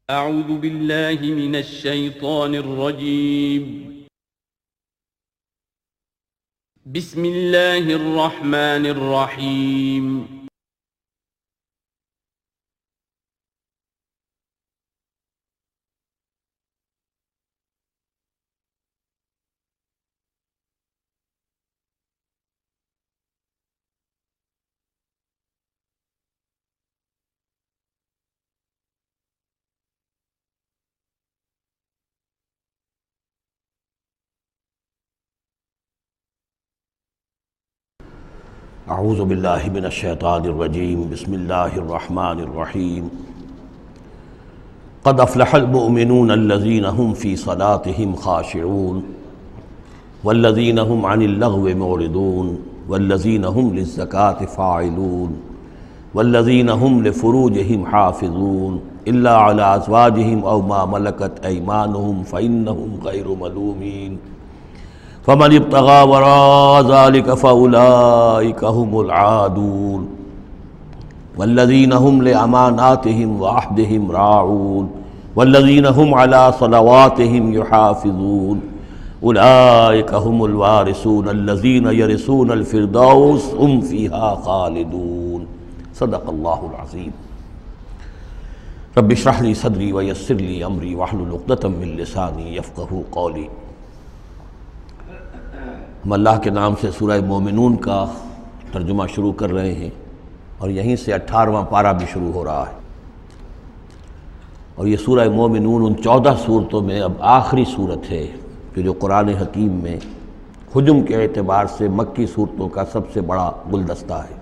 اعوذ باللہ من الشیطان الرجیم بسم اللہ الرحمن الرحیم اعوذ باللہ من الشیطان الرجیم بسم اللہ الرحمن الرحیم قد افلح المؤمنون الذین هم فی صلاتهم خاشعون والذین هم عن اللغو معرضون والذین هم للزکاة فاعلون والذین هم لفروجهم حافظون الا علی ازواجهم او ما ملکت ایمانهم فإنهم غیر ملومین فمن ابتغى وراء ذلك فأولئك هم العادون والذين هم لأماناتهم وعهدهم راعون والذين هم على صلواتهم يحافظون أولئك هم الوارثون الذين يرثون الفردوس هم فيها خالدون صدق الله العظيم رب اشرح لي صدري ويسر لي أمري واحلل عقدة من لساني يفقهوا قولي۔ ہم اللہ کے نام سے سورہ مومنون کا ترجمہ شروع کر رہے ہیں اور یہیں سے 18واں پارہ بھی شروع ہو رہا ہے، اور یہ سورہ مومنون ان 14 صورتوں میں اب آخری صورت ہے کہ جو قرآن حکیم میں حجم کے اعتبار سے مکی صورتوں کا سب سے بڑا گلدستہ ہے۔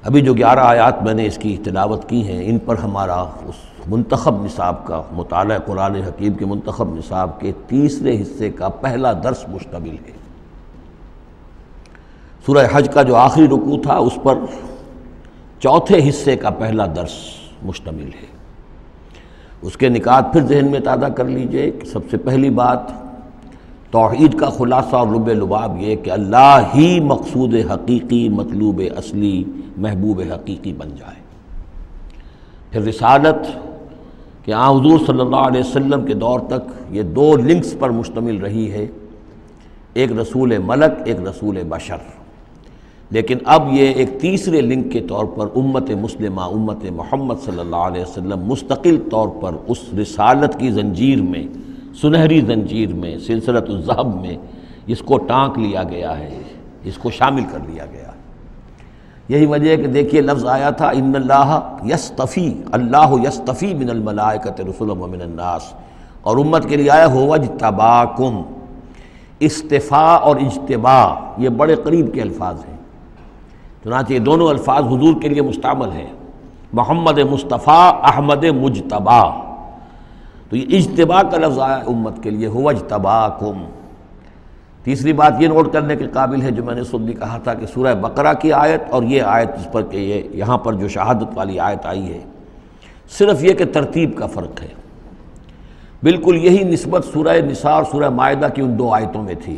ابھی جو 11 آیات میں نے اس کی تلاوت کی ہیں، ان پر ہمارا اس منتخب نصاب کا مطالعہ قرآن حکیم کے منتخب نصاب کے تیسرے حصے کا پہلا درس مشتمل ہے۔ سورہ حج کا جو آخری رکوع تھا اس پر چوتھے حصے کا پہلا درس مشتمل ہے۔ اس کے نکات پھر ذہن میں تازہ کر لیجئے کہ سب سے پہلی بات توحید کا خلاصہ اور لب لباب یہ کہ اللہ ہی مقصود حقیقی، مطلوب اصلی، محبوب حقیقی بن جائے۔ پھر رسالت کہ حضور صلی اللہ علیہ وسلم کے دور تک یہ 2 لنکس پر مشتمل رہی ہے، ایک رسول ملک، ایک رسول بشر، لیکن اب یہ ایک تیسرے لنک کے طور پر امت مسلمہ، امت محمد صلی اللہ علیہ وسلم مستقل طور پر اس رسالت کی زنجیر میں، سنہری زنجیر میں، سلسلۃ الذہب میں اس کو ٹانک لیا گیا ہے، اس کو شامل کر لیا گیا ہے۔ یہی وجہ ہے کہ دیکھیے لفظ آیا تھا ان اللہ یصطفی، اللہ یصطفی من الملائکۃ رسلا ومن الناس، اور امت کے لیے آیا هو اجتباکم۔ استفاء اور اجتباء یہ بڑے قریب کے الفاظ ہیں، چنانچہ یہ دونوں الفاظ حضور کے لیے مستعمل ہیں، محمد مصطفیٰ، احمد مجتبیٰ، تو یہ اجتباء کا لفظ آیا امت کے لیے هو اجتباکم۔ تیسری بات یہ نوٹ کرنے کے قابل ہے جو میں نے خود بھی کہا تھا کہ سورہ بقرہ کی آیت اور یہ آیت جس پر کہ یہ یہاں پر جو شہادت والی آیت آئی ہے، صرف یہ کہ ترتیب کا فرق ہے۔ بالکل یہی نسبت سورہ نساء اور سورہ مائدہ کی ان 2 آیتوں میں تھی۔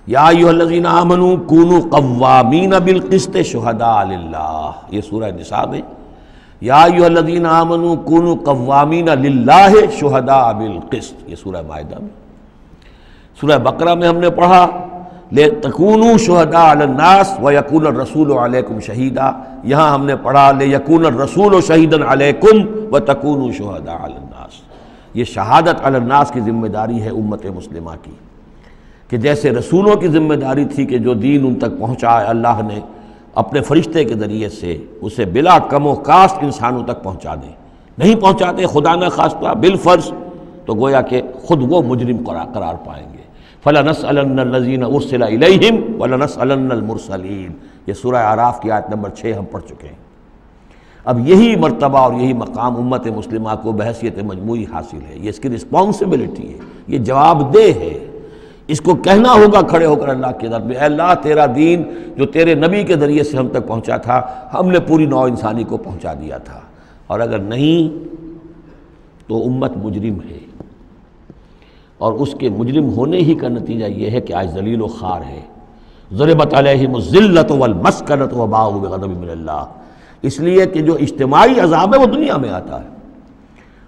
یا ایھا الذین آمنوا کونوا قوامین بالقسط شہداء للہ، یہ سورہ نساء میں، یا ایھا الذین آمنوا کونوا قوامین للہ شہداء بالقسط، یہ سورہ مائدہ میں۔ سورہ بقرہ میں ہم نے پڑھا لِتَكُونُوا شُهَدَاءَ عَلَى النَّاسِ وَيَكُونَ الرَّسُولُ عَلَيْكُمْ شَهِيدًا، یہاں ہم نے پڑھا لِيَكُونَ الرَّسُولُ شَهِيدًا عَلَيْكُمْ وَتَكُونُوا شُهَدَاءَ عَلَى النَّاسِ۔ یہ شہادت علی الناس کی ذمہ داری ہے امت مسلمہ کی، کہ جیسے رسولوں کی ذمہ داری تھی کہ جو دین ان تک پہنچائے اللہ نے اپنے فرشتے کے ذریعے سے اسے بلا کم و کاست انسانوں تک پہنچا دیں، نہیں پہنچاتے خدا نہ خواستہ بالفرض تو گویا کہ خود وہ مجرم قرار پائیں گے۔ فَلَنَسْأَلَنَّ الَّذِينَ أُرْسِلَ إِلَيْهِمْ وَلَنَسْأَلَنَّ الْمُرْسَلِينَ، یہ سورہ اعراف کی آیت نمبر 6 ہم پڑھ چکے ہیں۔ اب یہی مرتبہ اور یہی مقام امت مسلمہ کو بحیثیت مجموعی حاصل ہے، یہ اس کی رسپانسبلٹی ہے، یہ جواب دہ ہے، اس کو کہنا ہوگا کھڑے ہو کر اللہ کی عدالت میں، اے اللہ تیرا دین جو تیرے نبی کے ذریعے سے ہم تک پہنچا تھا، ہم نے پوری نوع انسانی کو پہنچا دیا تھا، اور اگر نہیں تو امت مجرم ہے، اور اس کے مجرم ہونے ہی کا نتیجہ یہ ہے کہ آج ذلیل و خوار ہے۔ ضربت علیہم الذلۃ والمسکنۃ وباؤوا بغضب من اللہ، اس لیے کہ جو اجتماعی عذاب ہے وہ دنیا میں آتا ہے،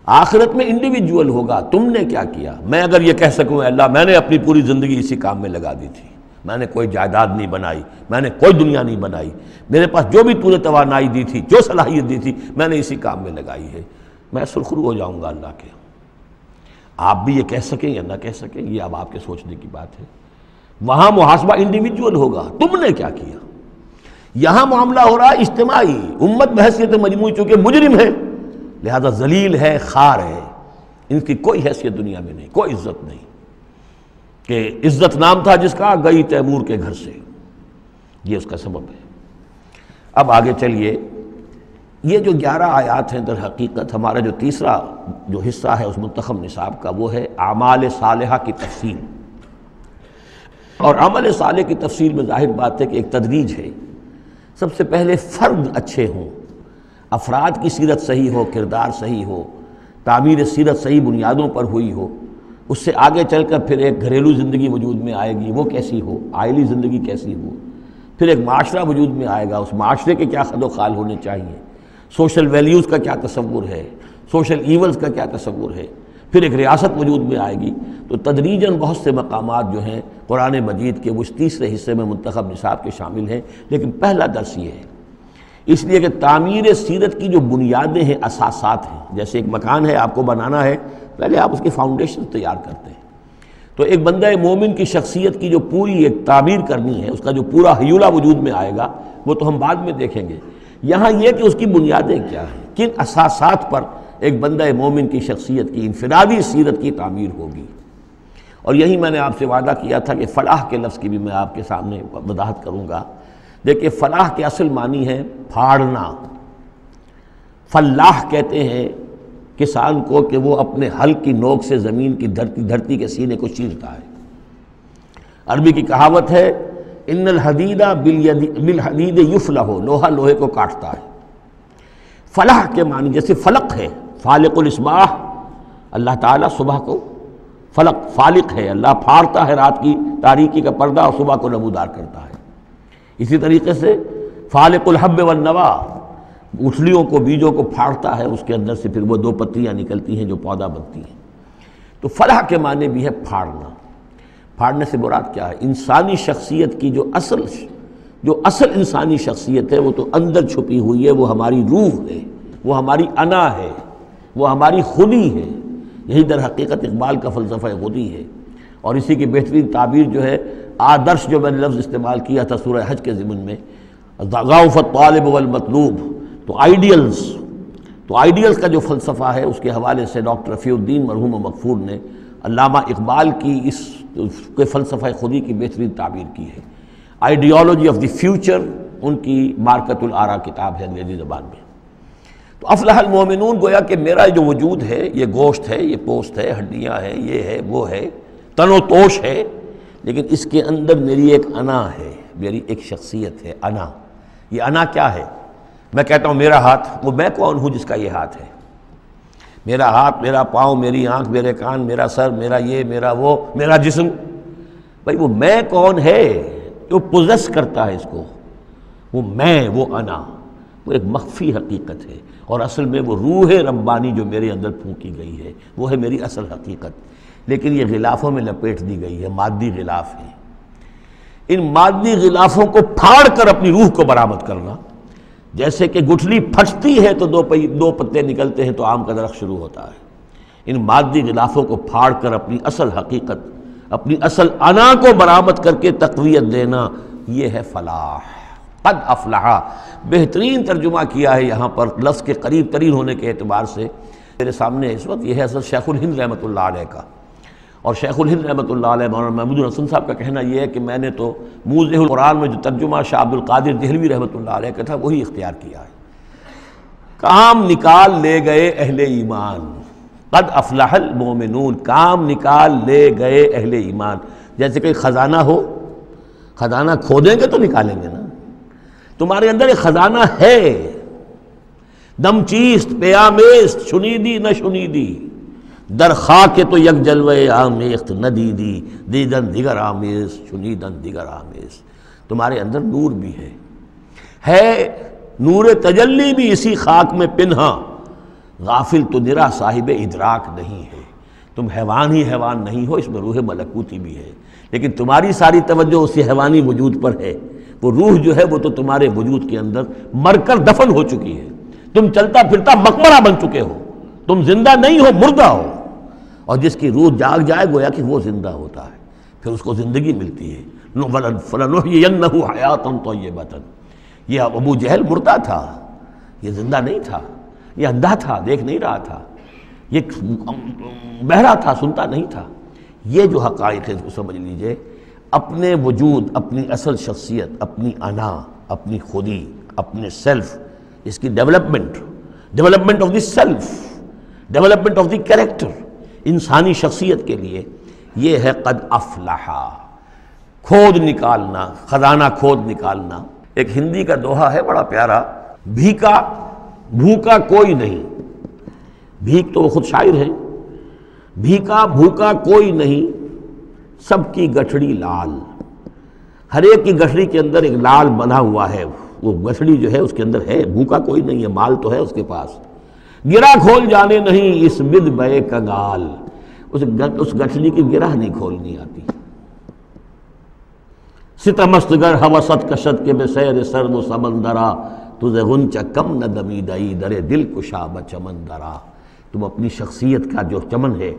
آخرت میں انڈیویجول ہوگا تم نے کیا کیا۔ میں اگر یہ کہہ سکوں اللہ میں نے اپنی پوری زندگی اسی کام میں لگا دی تھی، میں نے کوئی جائیداد نہیں بنائی، میں نے کوئی دنیا نہیں بنائی، میرے پاس جو بھی تو نے توانائی دی تھی، جو صلاحیت دی تھی، میں نے اسی کام میں لگائی ہے، میں سرخرو ہو جاؤں گا اللہ کے۔ آپ بھی یہ کہہ سکیں یا نہ کہہ سکیں یہ اب آپ کے سوچنے کی بات ہے۔ وہاں محاسبہ انڈیویجول ہوگا، تم نے کیا کیا۔ یہاں معاملہ ہو رہا ہے اجتماعی، امت بحیثیت مجموعی چونکہ مجرم ہے لہذا ذلیل ہے، خار ہے، ان کی کوئی حیثیت دنیا میں نہیں، کوئی عزت نہیں، کہ عزت نام تھا جس کا گئی تیمور کے گھر سے، یہ اس کا سبب ہے۔ اب آگے چلیے، یہ جو 11 آیات ہیں در حقیقت ہمارا جو تیسرا جو حصہ ہے اس منتخب نصاب کا وہ ہے اعمال صالحہ کی تفصیل۔ اور عمل صالح کی تفصیل میں ظاہر بات ہے کہ ایک تدریج ہے۔ سب سے پہلے فرد اچھے ہوں، افراد کی سیرت صحیح ہو، کردار صحیح ہو، تعمیر سیرت صحیح بنیادوں پر ہوئی ہو، اس سے آگے چل کر پھر ایک گھریلو زندگی وجود میں آئے گی، وہ کیسی ہو، عائلی زندگی کیسی ہو، پھر ایک معاشرہ وجود میں آئے گا، اس معاشرے کے کیا خد و خال ہونے چاہیے، سوشل ویلیوز کا کیا تصور ہے، سوشل ایونز کا کیا تصور ہے، پھر ایک ریاست وجود میں آئے گی۔ تو تدریجاً بہت سے مقامات جو ہیں قرآن مجید کے وہ اس تیسرے حصے میں منتخب نصاب کے شامل ہیں، لیکن پہلا درس یہ ہے اس لیے کہ تعمیر سیرت کی جو بنیادیں ہیں، اساسات ہیں، جیسے ایک مکان ہے آپ کو بنانا ہے، پہلے آپ اس کی فاؤنڈیشن تیار کرتے ہیں، تو ایک بندہ مومن کی شخصیت کی جو پوری ایک تعمیر کرنی ہے، اس کا جو پورا حیولہ وجود میں آئے گا وہ تو ہم بعد میں دیکھیں گے۔ یہاں یہ کہ اس کی بنیادیں کیا ہیں، کن اساسات پر ایک بندہ مومن کی شخصیت کی انفرادی سیرت کی تعمیر ہوگی۔ اور یہی میں نے آپ سے وعدہ کیا تھا کہ فلاح کے لفظ کی بھی میں آپ کے سامنے وضاحت کروں گا۔ دیکھیں فلاح کے اصل معنی ہے پھاڑنا۔ فلاح کہتے ہیں کسان کو کہ وہ اپنے ہل کی نوک سے زمین کی دھرتی کے سینے کو چیرتا ہے۔ عربی کی کہاوت ہے ان الحدید بالحدید یفلح، لوہا لوہے کو کاٹتا ہے۔ فلاح کے معنی جیسے فلق ہے، فالق الاصباح، اللہ تعالیٰ صبح کو فلق فالق ہے، اللہ پھاڑتا ہے رات کی تاریکی کا پردہ اور صبح کو نمودار کرتا ہے۔ اسی طریقے سے فالق الحب والنوا، گٹھلیوں کو بیجوں کو پھاڑتا ہے، اس کے اندر سے پھر وہ 2 پتیاں نکلتی ہیں جو پودا بنتی ہیں۔ تو فلاح کے معنی بھی ہے پھاڑنا۔ پھاڑنے سے مراد کیا ہے؟ انسانی شخصیت کی جو اصل انسانی شخصیت ہے وہ تو اندر چھپی ہوئی ہے، وہ ہماری روح ہے، وہ ہماری انا ہے، وہ ہماری خودی ہے۔ یہی در حقیقت اقبال کا فلسفہ خودی ہے، اور اسی کی بہترین تعبیر جو ہے آدرش جو میں نے لفظ استعمال کیا تھا سورہ حج کے ضمن میں، ضعف الطالب والمطلوب، تو آئیڈیلز کا جو فلسفہ ہے اس کے حوالے سے ڈاکٹر رفیع الدین مرحوم و مغفور نے علامہ اقبال کی اس کے فلسفہ خودی کی بہترین تعبیر کی ہے۔ آئیڈیالوجی آف دی فیوچر ان کی مارکت الآراء کتاب ہے انگریزی زبان میں۔ تو افلح المومنون گویا کہ میرا جو وجود ہے یہ گوشت ہے، یہ پوست ہے، ہڈیاں ہیں، یہ ہے وہ ہے، تن و توش ہے، لیکن اس کے اندر میری ایک انا ہے، میری ایک شخصیت ہے، انا۔ یہ انا کیا ہے؟ میں کہتا ہوں میرا ہاتھ، وہ میں کون ہوں جس کا یہ ہاتھ ہے؟ میرا ہاتھ، میرا پاؤں، میری آنکھ، میرے کان، میرا سر، میرا یہ، میرا وہ، میرا جسم، بھائی وہ میں کون ہے جو پوزیس کرتا ہے اس کو؟ وہ میں، وہ انا، وہ ایک مخفی حقیقت ہے، اور اصل میں وہ روح ربانی جو میرے اندر پھونکی گئی ہے وہ ہے میری اصل حقیقت، لیکن یہ غلافوں میں لپیٹ دی گئی ہے، مادی غلاف ہے۔ ان مادی غلافوں کو پھاڑ کر اپنی روح کو برآمد کرنا، جیسے کہ گٹھلی پھٹتی ہے تو 2 پتے نکلتے ہیں تو آم کا درخت شروع ہوتا ہے، ان مادی غلافوں کو پھاڑ کر اپنی اصل حقیقت، اپنی اصل انا کو برآمد کر کے تقویت دینا، یہ ہے فلاح۔ قد افلح، بہترین ترجمہ کیا ہے یہاں پر لفظ کے قریب ترین ہونے کے اعتبار سے میرے سامنے اس وقت، یہ ہے اصل شیخ الہند رحمۃ اللہ علیہ کا، اور شیخ الہند رحمۃ اللہ علیہ مولانا محمود الحسن صاحب کا کہنا یہ ہے کہ میں نے تو موضح القرآن میں جو ترجمہ شاہ عبد القادر دہلوی رحمۃ اللہ علیہ کا تھا وہی اختیار کیا ہے۔ کام نکال لے گئے اہل ایمان، قد افلح المومنون، کام نکال لے گئے اہل ایمان۔ جیسے کہ خزانہ ہو، خزانہ کھودیں گے تو نکالیں گے نا، تمہارے اندر ایک خزانہ ہے، دم چیست پیامیست شنیدی نہ شنیدی، در خاک تو یک جلوے آمیخت نہ دیدی، دیدن دیگر آمیز شنیدن دیگر آمیز۔ تمہارے اندر نور بھی ہے نور تجلی بھی اسی خاک میں پنہا، غافل تو نرا صاحب ادراک نہیں ہے۔ تم حیوان ہی حیوان نہیں ہو، اس میں روح ملکوتی بھی ہے، لیکن تمہاری ساری توجہ اسی حیوانی وجود پر ہے۔ وہ روح جو ہے وہ تو تمہارے وجود کے اندر مر کر دفن ہو چکی ہے، تم چلتا پھرتا مقبرہ بن چکے ہو، تم زندہ نہیں ہو، مردہ ہو۔ اور جس کی روح جاگ جائے گویا کہ وہ زندہ ہوتا ہے، پھر اس کو زندگی ملتی ہے۔ فَلَنُحْيِيَنَّهُ حَيَاةً طَيِّبَةً۔ یہ ابو جہل مردہ تھا، یہ زندہ نہیں تھا، یہ اندھا تھا، دیکھ نہیں رہا تھا، یہ بہرا تھا، سنتا نہیں تھا۔ یہ جو حقائق ہے اس کو سمجھ لیجئے، اپنے وجود، اپنی اصل شخصیت، اپنی انا، اپنی خودی، اپنے سیلف، اس کی development of the self, development of the character, انسانی شخصیت کے لیے یہ ہے قد افلحا، کھود نکالنا، خزانہ کھود نکالنا۔ ایک ہندی کا دوہا ہے بڑا پیارا، بھوکا کوئی نہیں، بھیک تو وہ خود شاعر ہے، بھیکا بھوکا کوئی نہیں، سب کی گٹھڑی لال۔ ہر ایک کی گٹھڑی کے اندر ایک لال بنا ہوا ہے، وہ گٹھڑی جو ہے اس کے اندر ہے، بھوکا کوئی نہیں ہے، مال تو ہے اس کے پاس۔ گرہ کھول جانے نہیں اس بد بے کنگال، اس گٹھڑی کی گرہ نہیں کھولنی آتی۔ ستمست گر ہوست کشت کے بے سیر سرد و سمندرا، تجھے غنچہ کم نہ دمیدئی درے دل کشا بچمندرا۔ تم اپنی شخصیت کا جو چمن ہے،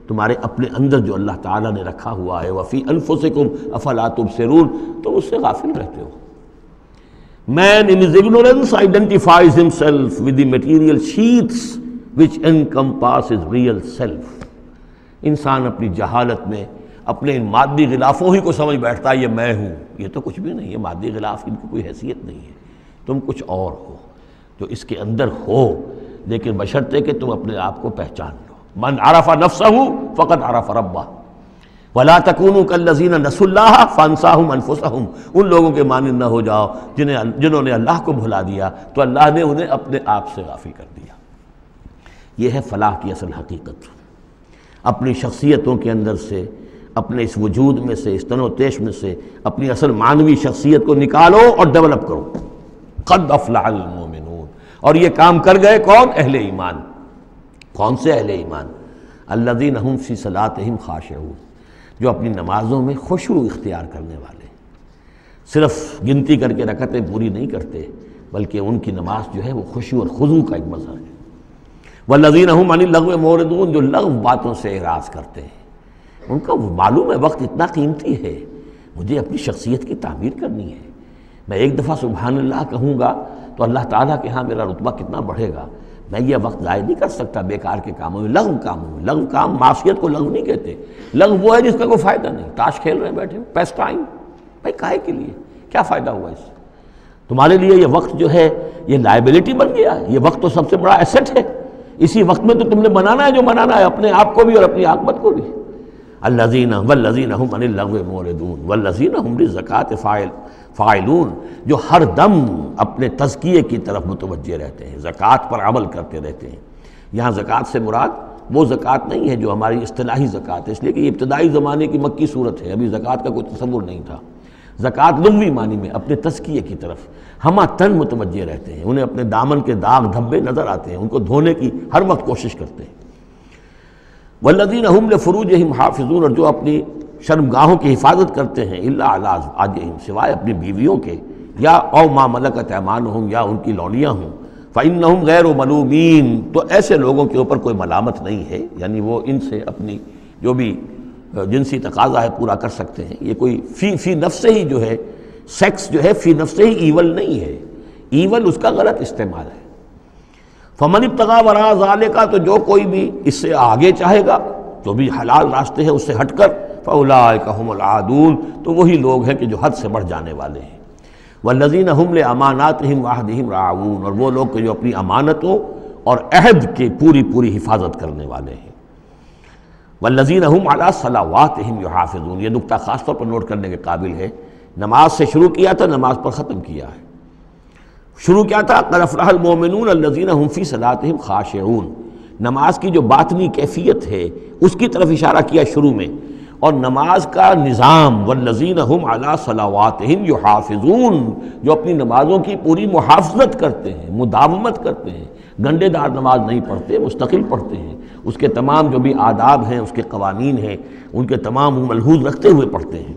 تمہارے اپنے اندر جو اللہ تعالیٰ نے رکھا ہوا ہے، وفی انفسکم افلا تبصرون، تم اس سے غافل رہتے ہو۔ Man in his ignorance identifies himself with the material sheaths which encompass his real self۔ انسان اپنی جہالت میں اپنے ان مادی غلافوں ہی کو سمجھ بیٹھتا ہے یہ میں ہوں۔ یہ تو کچھ بھی نہیں ہے، مادی غلاف ان کی کوئی حیثیت نہیں ہے، تم کچھ اور ہو جو اس کے اندر ہو، لیکن بشرطے کہ تم اپنے آپ کو پہچان لو۔ من عرف نفسہ فقد عرف ربہ ولا تکونوا کالذین نسوا اللہ فانساہم انفسہم۔ ان لوگوں کے مانند نہ ہو جاؤ جنہوں نے اللہ کو بھلا دیا تو اللہ نے انہیں اپنے آپ سے غافل کر دیا۔ یہ ہے فلاح کی اصل حقیقت۔ اپنی شخصیتوں کے اندر سے، اپنے اس وجود میں سے، اس تن و تیش میں سے اپنی اصل معنوی شخصیت کو نکالو اور ڈیولپ کرو۔ قد افلح المؤمنون۔ اور یہ کام کر گئے کون؟ اہل ایمان۔ کون سے اہل ایمان؟ الذین هم فی صلاتہم خاشعون، جو اپنی نمازوں میں خشوع اختیار کرنے والے، صرف گنتی کر کے رکعتیں پوری نہیں کرتے، بلکہ ان کی نماز جو ہے وہ خشوع اور خضوع کا ایک مظہر ہے۔ والذین هم عن اللغو معرضون، جو لغو باتوں سے اعراض کرتے ہیں، ان کا معلوم ہے وقت اتنا قیمتی ہے، مجھے اپنی شخصیت کی تعمیر کرنی ہے۔ میں ایک دفعہ سبحان اللہ کہوں گا تو اللہ تعالیٰ کے ہاں میرا رتبہ کتنا بڑھے گا۔ میں یہ وقت ضائع نہیں کر سکتا بیکار کے کاموں میں، لغو کاموں میں۔ لغو کام، معصیت کو لغو نہیں کہتے، لغو وہ ہے جس کا کوئی فائدہ نہیں۔ تاش کھیل رہے ہیں بیٹھے، پیس ٹائم، بھائی کاہے کے لیے؟ کیا فائدہ ہوا اس سے؟ تمہارے لیے یہ وقت جو ہے یہ لائبلٹی بن گیا ہے، یہ وقت تو سب سے بڑا ایسٹ ہے۔ اسی وقت میں تو تم نے بنانا ہے جو بنانا ہے، اپنے آپ کو بھی اور اپنی عاقبت کو بھی۔ الذین والذین هم عن اللغو معرضون والذین هم للزکاۃ فاعلون، جو ہر دم اپنے تزکیے کی طرف متوجہ رہتے ہیں، زکوٰۃ پر عمل کرتے رہتے ہیں۔ یہاں زکوٰۃ سے مراد وہ زکوٰۃ نہیں ہے جو ہماری اصطلاحی زکوٰۃ ہے، اس لیے کہ یہ ابتدائی زمانے کی مکی صورت ہے، ابھی زکوٰۃ کا کوئی تصور نہیں تھا۔ زکوٰۃ لغوی معنی میں اپنے تزکیے کی طرف ہمہ تن متوجہ رہتے ہیں، انہیں اپنے دامن کے داغ دھبے نظر آتے ہیں، ان کو دھونے کی ہر وقت کوشش کرتے ہیں۔ والذین هم لفروجہم حافظون، اور جو اپنی شرمگاہوں کی حفاظت کرتے ہیں، الا علی ازواجہم، سوائے اپنی بیویوں کے، یا او ما ملکت ایمانہم، یا ان کی لونیاں ہوں، فإنہم غیر ملومین، تو ایسے لوگوں کے اوپر کوئی ملامت نہیں ہے، یعنی وہ ان سے اپنی جو بھی جنسی تقاضا ہے پورا کر سکتے ہیں۔ یہ کوئی فی نفس ہی جو ہے، سیکس جو ہے فی نفس ہی ایول نہیں ہے، ایول اس کا غلط استعمال ہے۔ فمن ابتغى وراء ذلك، تو جو کوئی بھی اس سے آگے چاہے گا، جو بھی حلال راستے ہیں اس سے ہٹ کر، فاولئک هم العادون، تو وہی لوگ ہیں کہ جو حد سے بڑھ جانے والے ہیں۔ والذین هم لاماناتهم وعهدهم راعون، اور وہ لوگ کہ جو اپنی امانتوں اور عہد کی پوری حفاظت کرنے والے ہیں۔ والذین هم علی صلواتهم یحافظون، یہ نقطہ خاص طور پر نوٹ کرنے کے قابل ہے۔ نماز سے شروع کیا تھا، نماز پر ختم کیا ہے۔ شروع کیا تھا؟ قد افلح المؤمنون الذین هم فی صلاتہم خاشعون، نماز کی جو باطنی کیفیت ہے اس کی طرف اشارہ کیا شروع میں، اور نماز کا نظام، والذین هم علی صلواتہم یحافظون، جو اپنی نمازوں کی پوری محافظت کرتے ہیں، مداومت کرتے ہیں، گنڈے دار نماز نہیں پڑھتے، مستقل پڑھتے ہیں، اس کے تمام جو بھی آداب ہیں، اس کے قوانین ہیں، ان کے تمام ملحوظ رکھتے ہوئے پڑھتے ہیں۔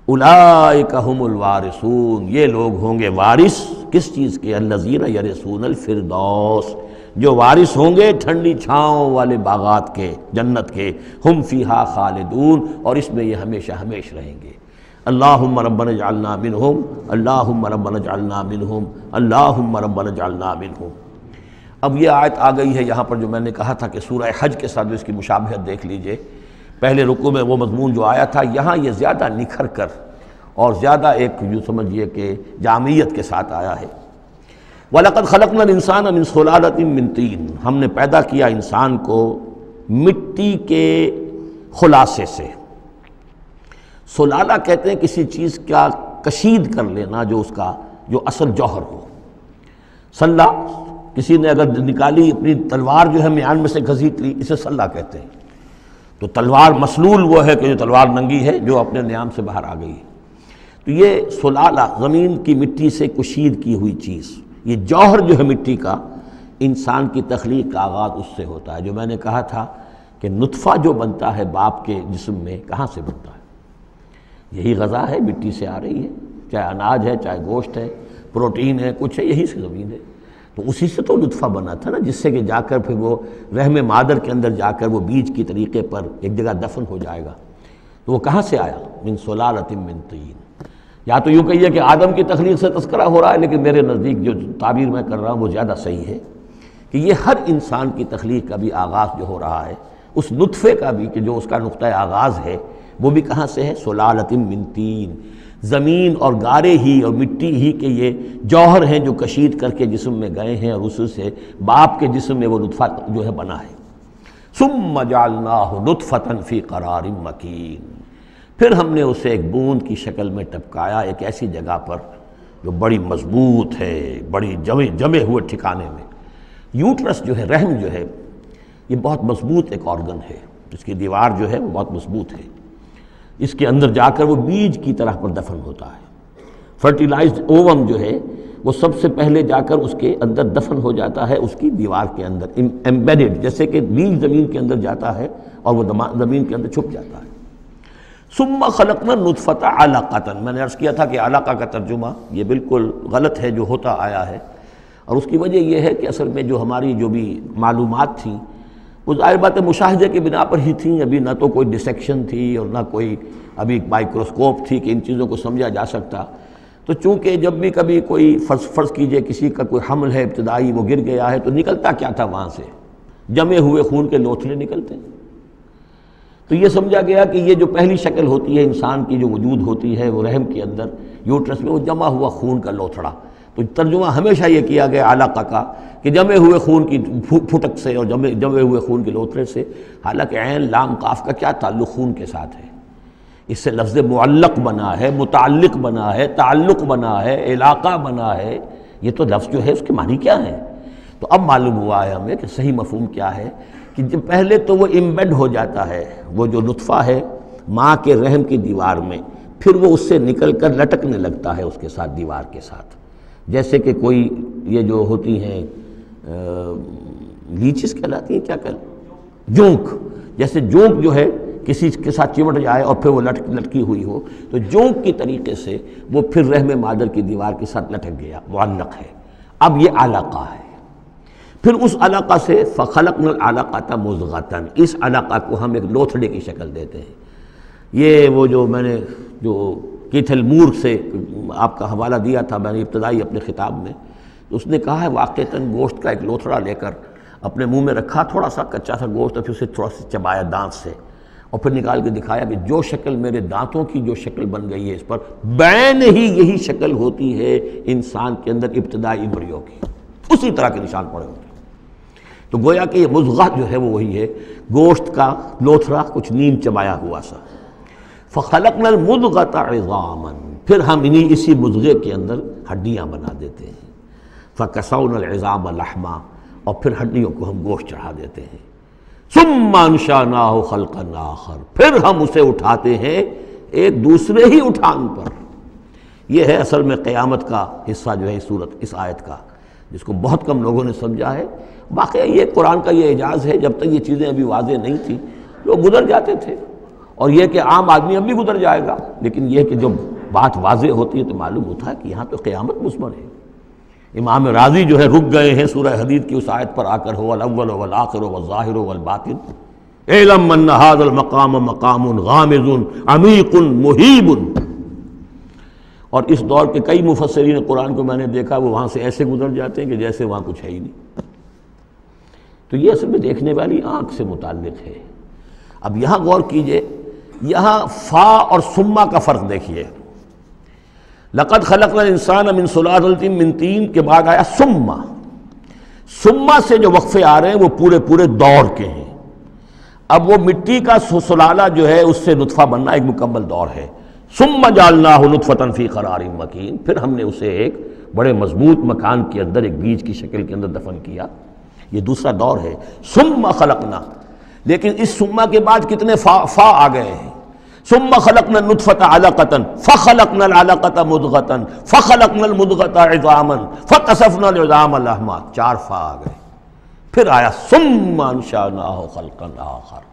اولئک هم الوارثون، یہ لوگ ہوں گے وارث کس چیز کے؟ الذین یرثون الفردوس، جو وارث ہوں گے ٹھنڈی چھاؤں والے باغات کے، جنت کے، ہم فیہا خالدون، اور اس میں یہ ہمیشہ ہمیش رہیں گے۔ اللہم ربنا اجعلنا منہم، اللہم ربنا اجعلنا منہم، اللہم ربنا اجعلنا منہم۔ اب یہ آیت آ گئی ہے یہاں پر جو میں نے کہا تھا کہ سورہ حج کے ساتھ اس کی مشابہت دیکھ لیجئے۔ پہلے رکوع میں وہ مضمون جو آیا تھا، یہاں یہ زیادہ نکھر کر اور زیادہ ایک یوں سمجھیے کہ جامعیت کے ساتھ آیا ہے۔ وَلَقَدْ خَلَقْنَا الْإِنسَانَ مِنْ صُلَالَةٍ مِّن طِينٍ، ہم نے پیدا کیا انسان کو مٹی کے خلاصے سے۔ سلالہ کہتے ہیں کسی چیز کا کشید کر لینا، جو اس کا جو اصل جوہر ہو۔ سلہ، کسی نے اگر نکالی اپنی تلوار جو ہے میان میں سے گھسیٹ لی، اسے سلہ کہتے ہیں۔ تو تلوار مسلول وہ ہے کہ جو تلوار ننگی ہے، جو اپنے نیام سے باہر آ گئی ہے۔ تو یہ سلالہ زمین کی مٹی سے کشید کی ہوئی چیز، یہ جوہر جو ہے مٹی کا، انسان کی تخلیق کا آغاز اس سے ہوتا ہے۔ جو میں نے کہا تھا کہ نطفہ جو بنتا ہے باپ کے جسم میں، کہاں سے بنتا ہے؟ یہی غذا ہے، مٹی سے آ رہی ہے، چاہے اناج ہے، چاہے گوشت ہے، پروٹین ہے، کچھ ہے، یہی سے زمین ہے۔ تو اسی سے تو نطفہ بنا تھا نا، جس سے کہ جا کر پھر وہ رحم مادر کے اندر جا کر وہ بیج کی طریقے پر ایک جگہ دفن ہو جائے گا۔ تو وہ کہاں سے آیا؟ من صلالۃ من طین۔ یا تو یوں کہیے کہ آدم کی تخلیق سے تذکرہ ہو رہا ہے، لیکن میرے نزدیک جو تعبیر میں کر رہا ہوں وہ زیادہ صحیح ہے کہ یہ ہر انسان کی تخلیق کا بھی آغاز جو ہو رہا ہے، اس نطفے کا بھی کہ جو اس کا نقطہ آغاز ہے، وہ بھی کہاں سے ہے؟ صلالۃ من طین۔ زمین اور گارے ہی اور مٹی ہی کے یہ جوہر ہیں جو کشید کر کے جسم میں گئے ہیں، اور اس سے باپ کے جسم میں وہ نطفہ جو ہے بنا ہے۔ ثم جعلناہ نطفۃ فی قرار مکین، پھر ہم نے اسے ایک بوند کی شکل میں ٹپکایا ایک ایسی جگہ پر جو بڑی مضبوط ہے، بڑی جمے ہوئے ٹھکانے میں۔ یوٹرس جو ہے، رحم جو ہے، یہ بہت مضبوط ایک آرگن ہے، اس کی دیوار جو ہے وہ بہت مضبوط ہے۔ اس کے اندر جا کر وہ بیج کی طرح پر دفن ہوتا ہے۔ فرٹیلائزڈ اووم جو ہے وہ سب سے پہلے جا کر اس کے اندر دفن ہو جاتا ہے، اس کی دیوار کے اندر ایمبیڈڈ، جیسے کہ بیج زمین کے اندر جاتا ہے اور وہ زمین کے اندر چھپ جاتا ہے۔ ثم خلقنا النطفۃ علقۃ، میں نے عرض کیا تھا کہ علقہ کا ترجمہ یہ بالکل غلط ہے جو ہوتا آیا ہے، اور اس کی وجہ یہ ہے کہ اصل میں جو ہماری جو بھی معلومات تھیں وہ ظاہر بات ہے مشاہدے کی بنا پر ہی تھیں، ابھی نہ تو کوئی ڈسیکشن تھی اور نہ کوئی ابھی مائکروسکوپ تھی کہ ان چیزوں کو سمجھا جا سکتا۔ تو چونکہ جب بھی کبھی کوئی فرض کیجئے کسی کا کوئی حمل ہے ابتدائی، وہ گر گیا ہے، تو نکلتا کیا تھا وہاں سے؟ جمے ہوئے خون کے لوتھڑے نکلتے ہیں۔ تو یہ سمجھا گیا کہ یہ جو پہلی شکل ہوتی ہے انسان کی جو وجود ہوتی ہے وہ رحم کے اندر یوٹرس میں، وہ جمع ہوا خون کا لوتھڑا۔ تو ترجمہ ہمیشہ یہ کیا گیا علقہ کا کہ جمے ہوئے خون کی پھٹک سے اور جمے ہوئے خون کے لوتھڑے سے، حالانکہ عین لام قاف کا کیا تعلق خون کے ساتھ ہے؟ اس سے لفظ معلق بنا ہے، متعلق بنا ہے، تعلق بنا ہے، علاقہ بنا ہے۔ یہ تو لفظ جو ہے اس کے معنی کیا ہے؟ تو اب معلوم ہوا ہے ہمیں کہ صحیح مفہوم کیا ہے، کہ جب پہلے تو وہ امبیڈ ہو جاتا ہے، وہ جو نطفہ ہے ماں کے رحم کی دیوار میں، پھر وہ اس سے نکل کر لٹکنے لگتا ہے اس کے ساتھ، دیوار کے ساتھ، جیسے کہ کوئی یہ جو ہوتی ہیں لیچز کہلاتی ہیں، کیا جونک، جیسے جونک جو ہے کسی کے ساتھ چمٹ جائے اور پھر وہ لٹکی ہوئی ہو، تو جونک کی طریقے سے وہ پھر رحم مادر کی دیوار کے ساتھ لٹک گیا، معلق ہے۔ اب یہ علقہ ہے۔ پھر اس علقہ سے فخلقنا العلقۃ مضغۃ، اس علقہ کو ہم ایک لوتھڑے کی شکل دیتے ہیں۔ یہ وہ جو میں نے جو کیتھل مور سے آپ کا حوالہ دیا تھا میں نے ابتدائی اپنے خطاب میں، اس نے کہا ہے واقعتاً گوشت کا ایک لوتھڑا لے کر اپنے منہ میں رکھا، تھوڑا سا کچا سا گوشت، اور پھر اسے تھوڑا سا چبایا دانت سے، اور پھر نکال کے دکھایا کہ جو شکل میرے دانتوں کی جو شکل بن گئی ہے اس پر بین ہی یہی شکل ہوتی ہے انسان کے اندر ابتدائی امبریو کی، اسی طرح کے نشان پڑے ہوتے ہیں۔ تو گویا کہ یہ مضغہ جو ہے وہ وہی ہے، گوشت کا لوتھڑا کچھ نیم چبایا ہوا سا۔ فخلقنا المضغۃ عظاما، پھر ہم اسی مضغے کے اندر ہڈیاں بنا دیتے ہیں۔ فکسونا العظام لحما، اور پھر ہڈیوں کو ہم گوشت چڑھا دیتے ہیں۔ ثم انشأناہ خلقا آخر، پھر ہم اسے اٹھاتے ہیں ایک دوسرے ہی اٹھان پر۔ یہ ہے اصل میں قیامت کا حصہ جو ہے اس آیت کا، جس کو بہت کم لوگوں نے سمجھا ہے۔ واقعہ یہ قرآن کا یہ اعجاز ہے، جب تک یہ چیزیں ابھی واضح نہیں تھیں لوگ گزر جاتے تھے، اور یہ کہ عام آدمی اب بھی گزر جائے گا، لیکن یہ کہ جب بات واضح ہوتی ہے تو معلوم ہوتا ہے کہ یہاں تو قیامت مضمر ہے۔ امام راضی جو ہے رک گئے ہیں سورہ حدید کی اس آیت پر آ کر، هو الاول والآخر والظاہر والباطن اعلم ان هذا المقام مقام غامض عمیق مہیب۔ اور اس دور کے کئی مفسرین قرآن کو میں نے دیکھا وہ وہاں سے ایسے گزر جاتے ہیں کہ جیسے وہاں کچھ ہے ہی نہیں۔ تو یہ اصل میں دیکھنے والی آنکھ سے متعلق ہے۔ اب یہاں غور کیجئے، یہاں فا اور ثم کا فرق دیکھیے۔ لقد خلقنا الانسان من سلالۃ من طین کے بعد آیا ثم۔ ثم سے جو وقفے آ رہے ہیں وہ پورے دور کے ہیں۔ اب وہ مٹی کا سلالہ جو ہے اس سے نطفہ بننا ایک مکمل دور ہے۔ ثم جعلناہ نطفۃ فی قرار مکین، پھر ہم نے اسے ایک بڑے مضبوط مکان کے اندر ایک بیج کی شکل کے اندر دفن کیا۔ یہ دوسرا دور ہے۔ ثم خلقنا، لیکن اس ثم کے بعد کتنے فا آ گئے ہیں۔ ثم خلقنا النطفۃ علقۃ فخلقنا العلقۃ مضغۃ فخلقنا المضغۃ عظاما فکسونا العظام لحما، 4 فا آ گئے۔ پھر آیا ثم انشأناہ خلقا آخر،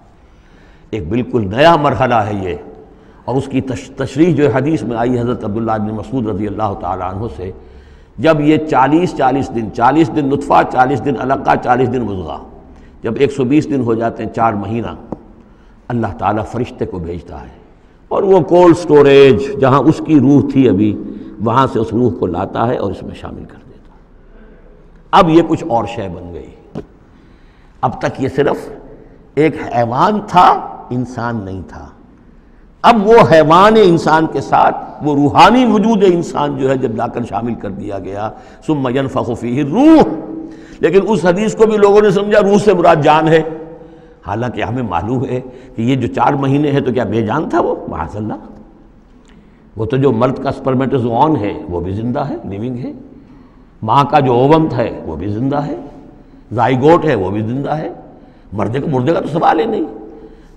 ایک بالکل نیا مرحلہ ہے یہ۔ اور اس کی تشریح جو حدیث میں آئی حضرت عبداللہ بن مسعود رضی اللہ تعالیٰ عنہ سے، جب یہ 40 دن نطفہ، 40 دن علقہ، 40 دن مضغہ، جب 120 دن ہو جاتے ہیں، 4 مہینہ، اللہ تعالیٰ فرشتے کو بھیجتا ہے اور وہ کولڈ سٹوریج جہاں اس کی روح تھی ابھی، وہاں سے اس روح کو لاتا ہے اور اس میں شامل کر دیتا ہے۔ اب یہ کچھ اور شے بن گئی۔ اب تک یہ صرف ایک حیوان تھا، انسان نہیں تھا۔ اب وہ حیوان انسان کے ساتھ وہ روحانی وجود انسان جو ہے جب لا کر شامل کر دیا گیا، ثم ينفخ فیہ الروح۔ لیکن اس حدیث کو بھی لوگوں نے سمجھا روح سے مراد جان ہے، حالانکہ ہمیں معلوم ہے کہ یہ جو 4 مہینے ہے تو کیا بے جان تھا وہ؟ معاذ اللہ، وہ تو جو مرد کا سپرمیٹوزوون ہے وہ بھی زندہ ہے، لیونگ ہے، ماں کا جو اووم ہے وہ بھی زندہ ہے، زائگوٹ ہے وہ بھی زندہ ہے، مردے کا تو سوال ہی نہیں۔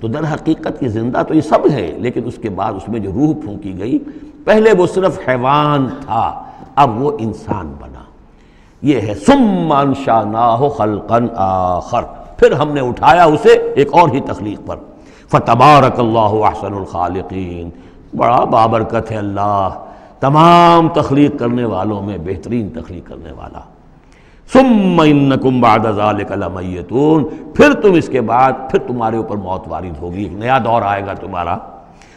تو در حقیقت یہ زندہ تو یہ سب ہے، لیکن اس کے بعد اس میں جو روح پھونکی گئی، پہلے وہ صرف حیوان تھا، اب وہ انسان بنا۔ یہ ہے ثم انشأناہ خلقا آخر، پھر ہم نے اٹھایا اسے ایک اور ہی تخلیق پر۔ فتبارک اللہ احسن الخالقین، بڑا بابرکت ہے اللہ تمام تخلیق کرنے والوں میں بہترین تخلیق کرنے والا۔ ثم انکم بعد ذلک لمیتون، پھر تم اس کے بعد پھر تمہارے اوپر موت وارد ہوگی، ایک نیا دور آئے گا تمہارا۔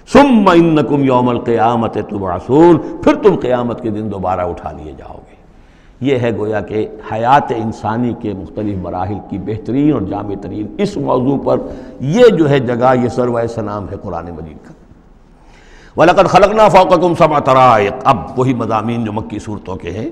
ثم انکم یوم القیامت تبعثون، پھر تم قیامت کے دن دوبارہ اٹھا لیے جاؤ گے۔ یہ ہے گویا کہ حیات انسانی کے مختلف مراحل کی بہترین اور جامع ترین اس موضوع پر یہ جو ہے جگہ، یہ سروۂ سلام ہے قرآن مجید کا۔ وَلَقَدْ خَلَقْنَا فَوْقَكُمْ سَبْعَ طَرَائِقَ، اب وہی مضامین جو مکی صورتوں کے ہیں۔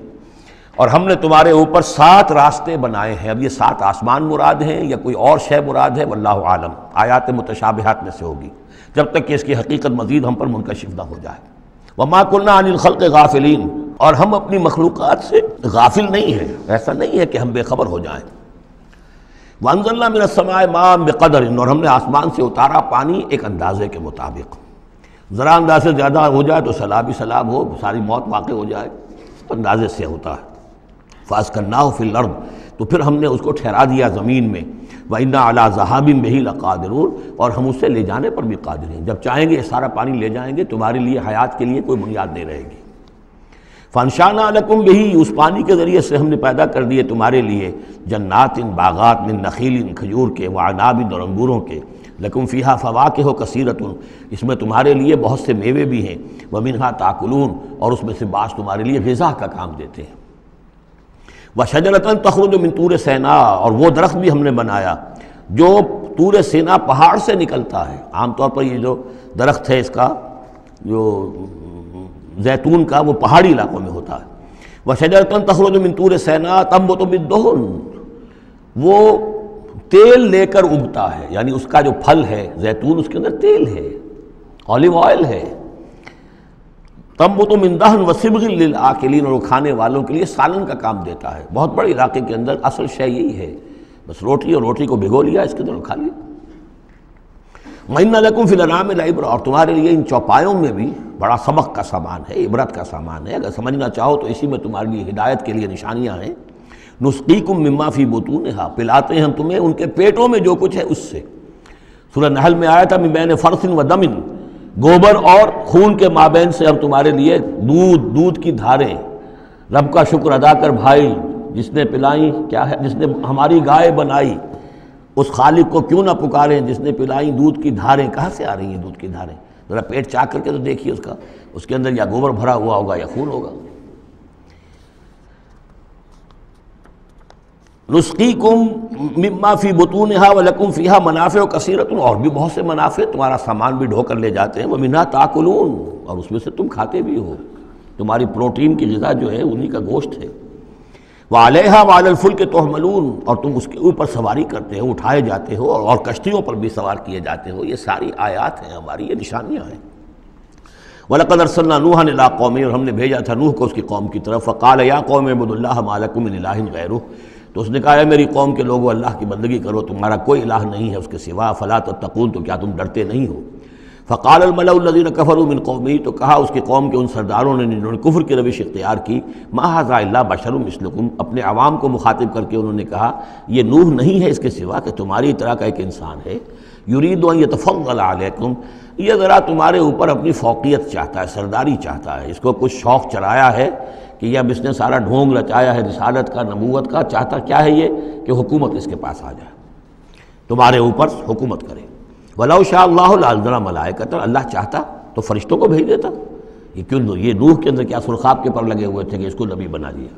اور ہم نے تمہارے اوپر 7 راستے بنائے ہیں۔ اب یہ 7 آسمان مراد ہیں یا کوئی اور شے مراد ہے، واللہ عالم، آیات متشابہات میں سے ہوگی، جب تک کہ اس کی حقیقت مزید ہم پر منکشف نہ ہو جائے۔ وَمَا كُنَّا عَنِ الْخَلْقِ غَافِلِينَ، اور ہم اپنی مخلوقات سے غافل نہیں ہیں، ایسا نہیں ہے کہ ہم بے خبر ہو جائیں۔ وَأَنزَلْنَا مِنَ السَّمَاءِ مَاءً بِقَدَرٍ، اور ہم نے آسمان سے اتارا پانی ایک اندازے کے مطابق، ذرا اندازے سے زیادہ ہو جائے تو سیلاب ہی سیلاب ہو، ساری موت واقع ہو جائے، اندازے سے ہوتا ہے۔ فَأَسْكَنَّاهُ فِي الْأَرْضِ، تو پھر ہم نے اس کو ٹھہرا دیا زمین میں۔ وَإِنَّا عَلَىٰ ذَهَابٍ بِهِ لَقَادِرُونَ، اور ہم اسے لے جانے پر بھی قادر ہیں، جب چاہیں گے یہ سارا پانی لے جائیں گے، تمہارے لیے حیات کے لیے کوئی بنیاد نہیں رہے گی۔ فَأَنشَأْنَا لَكُمْ بِهِ، اس پانی کے ذریعے سے ہم نے پیدا کر دیے تمہارے لیے جنات، باغات، من نخیل، کھجور کے، وعناب، اور انگوروں کے، لکم فیہا فواکہ کثیرۃ، اس میں تمہارے لیے بہت سے میوے بھی ہیں، ومنہا تاکلون، اور اس میں سے بعض تمہارے لیے غذا کا کام دیتے ہیں۔ وشجرۃ تخرج من طور سینا، اور وہ درخت بھی ہم نے بنایا جو طور سینا پہاڑ سے نکلتا ہے۔ عام طور پر یہ جو درخت ہے اس کا جو زیتون کا، وہ پہاڑی علاقوں میں ہوتا ہے۔ وشجرۃ تخرج من طور سینا تنبت بالدہن، وہ تیل لے کر اگتا ہے، یعنی اس کا جو پھل ہے زیتون، اس کے اندر تیل ہے، اولیو آئل ہے۔ تنبت من دہن وصبغ للآکلین، اور وہ کھانے والوں کے لیے سالن کا کام دیتا ہے۔ بہت بڑے علاقے کے اندر اصل شے یہی ہے، بس روٹی اور روٹی کو بھگو لیا، اس کے اندر کھا لیا۔ وَإِنَّ لَكُمْ فِي الْأَنْعَامِ لَعِبْرَةً، اور تمہارے لیے ان چوپایوں میں بھی بڑا سبق کا سامان ہے، عبرت کا سامان ہے، اگر سمجھنا چاہو تو اسی میں تمہارے لیے ہدایت کے لیے نشانیاں ہیں۔ نُسْقِيكُم مِّمَّا فِي بُطُونِهَا، پلاتے ہیں ہم تمہیں ان کے پیٹوں میں جو کچھ ہے اس سے۔ سورہ نحل میں آیا تھا مِن بین فرث و دم، گوبر اور خون کے مابین سے ہم تمہارے لیے دودھ کی دھاریں۔ رب کا شکر ادا کر بھائی، جس نے پلائیں، کیا ہے، جس نے ہماری گائے بنائی، اس خالق کو کیوں نہ پکاریں جس نے پلائیں دودھ کی دھاریں۔ کہاں سے آ رہی ہیں دودھ کی دھاریں؟ ذرا پیٹ چاک کر کے تو دیکھیے اس کے اندر یا گوبر بھرا ہوا ہوگا یا خون ہوگا۔ نسقیکم مما فی بطونہا ولکم فیہا منافع کثیرۃ، اور بھی بہت سے منافع، تمہارا سامان بھی ڈھو کر لے جاتے ہیں، ومنھا تاکلون، اور اس میں سے تم کھاتے بھی ہو، تمہاری پروٹین کی غذا جو ہے انہی کا گوشت ہے۔ وعلیہا وعلی الفلک تحملون، اور تم اس کے اوپر سواری کرتے ہو، اٹھائے جاتے ہو، اور کشتیوں پر بھی سوار کیے جاتے ہو۔ یہ ساری آیات ہیں ہماری، یہ نشانیاں ہیں۔ وَلَقَدْ أَرْسَلْنَا نُوحًا إِلَىٰ قَوْمِهِ، اور ہم نے بھیجا تھا نوح کو اس کی قوم کی طرف۔ فَقَالَ يَا قَوْمِ اعْبُدُوا اللَّهَ مَا لَكُم مِّنْ إِلَٰهٍ غَيْرُهُ، تو اس نے کہا اے میری قوم کے لوگو اللہ کی بندگی کرو، تمہارا کوئی الہ نہیں ہے اس کے سوا، فلا تتقون، تو کیا تم ڈرتے نہیں ہو؟ فقال الملأ الذين كفروا من قومه، تو کہا اس کی قوم کے ان سرداروں نے جنہوں نے کفر کی روش اختیار کی، ما هذا الا بشر مثلكم، اپنے عوام کو مخاطب کر کے انہوں نے کہا یہ نوح نہیں ہے اس کے سوا کہ تمہاری طرح کا ایک انسان ہے، يريد ان يتفضل عليكم، یہ ذرا تمہارے اوپر اپنی فوقیت چاہتا ہے، سرداری چاہتا ہے، اس کو کچھ شوق چرایا ہے کہ یہ اب اس نے سارا ڈھونگ رچایا ہے رسالت کا، نبوت کا، چاہتا کیا ہے یہ کہ حکومت اس کے پاس آ جائے، تمہارے اوپر حکومت کرے۔ وَلَوْ شَاءَ اللَّهُ لَأَنزَلَ مَلَائِكَةً، اللہ چاہتا تو فرشتوں کو بھیج دیتا۔ یہ کیوں؟ یہ نوح کے اندر کیا سرخاب کے پر لگے ہوئے تھے کہ اس کو نبی بنا دیا۔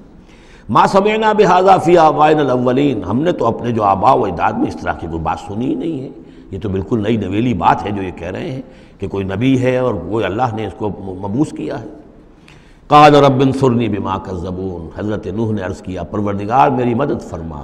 مَا سَمِعْنَا بِهَذَا فِي آبَائِنَا الْأَوَّلِينَ، ہم نے تو اپنے جو آباء و اجداد میں اس طرح کی کوئی بات سنی ہی نہیں ہے، یہ تو بالکل نئی نویلی بات ہے جو یہ کہہ رہے ہیں کہ کوئی نبی ہے اور وہ اللہ نے اس کو مبعوث کیا ہے۔ قال رب انصرنی بما کذبون، حضرت نوح نے عرض کیا پروردگار میری مدد فرما،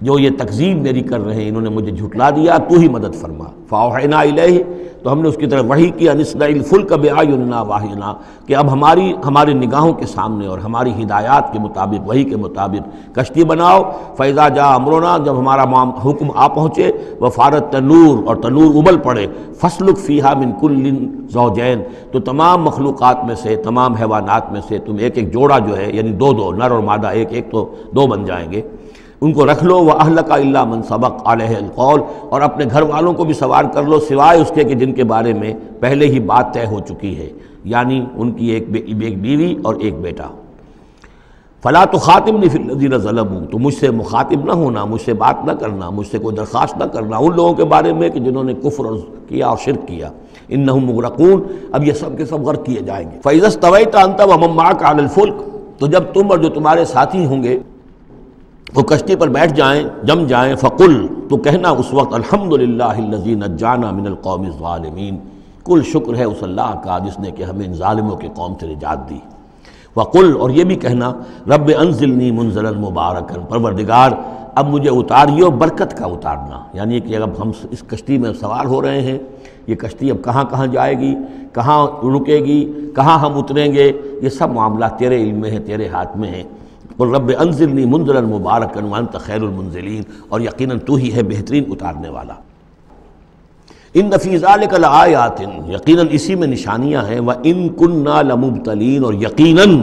جو یہ تکذیب میری کر رہے ہیں، انہوں نے مجھے جھٹلا دیا، تو ہی مدد فرما۔ فاوحینا الیہ، تو ہم نے اس کی طرف وحی کیا، نصنع الفلک بأعیننا واحینا، کہ اب ہماری نگاہوں کے سامنے اور ہماری ہدایات کے مطابق، وحی کے مطابق کشتی بناؤ۔ فاذا جاء امرنا، جب ہمارا حکم آ پہنچے، وفارت تنور، اور تنور ابل پڑے، فاسلک فیہا من کل زوجین، تو تمام مخلوقات میں سے، تمام حیوانات میں سے تم ایک ایک جوڑا جو ہے، یعنی دو نر اور مادہ ایک ایک تو دو بن جائیں گے، ان کو رکھ لو۔ وَأَهْلَكَ إِلَّا مَنْ سَبَقَ عَلَيْهِ الْقَوْلُ، اور اپنے گھر والوں کو بھی سوار کر لو سوائے اس کے کہ جن کے بارے میں پہلے ہی بات طے ہو چکی ہے، یعنی ان کی ایک بیوی اور ایک بیٹا۔ فَلَا تُخَاطِبْنِي فِي الَّذِينَ ظَلَمُوا، تو مجھ سے مخاطب نہ ہونا، مجھ سے بات نہ کرنا، مجھ سے کوئی درخواست نہ کرنا ان لوگوں کے بارے میں کہ جنہوں نے کفر کیا اور شرک کیا۔ إِنَّهُمْ مُغْرَقُونَ، اب یہ سب کے سب غرق کیے جائیں گے۔ فَإِذَا اسْتَوَيْتَ أَنْتَ وَمَن مَّعَكَ عَلَى الْفُلْكِ، تو جب تم اور جو تمہارے ساتھی ہوں گے وہ کشتی پر بیٹھ جائیں، جم جائیں، فقل، تو کہنا اس وقت الحمدللہ الذی نجانا من القوم الظالمین، کل شکر ہے اس اللہ کا جس نے کہ ہمیں ان ظالموں کی قوم سے نجات دی۔ وقل، اور یہ بھی کہنا رب انزلنی منزلا مبارکا، پروردگار اب مجھے اتاریو برکت کا اتارنا، یعنی کہ اب ہم اس کشتی میں سوار ہو رہے ہیں، یہ کشتی اب کہاں کہاں جائے گی، کہاں رکے گی، کہاں ہم اتریں گے، یہ سب معاملات تیرے علم میں ہیں، تیرے ہاتھ میں ہیں۔ قل رب انزلنی منزلا مبارکا وانت خیر المنزلین، اور یقیناً تو ہی ہے بہترین اتارنے والا۔ ان فی ذلک لآیات، یقیناً اسی میں نشانیاں ہیں، وان کنا لمبتلین، اور یقیناً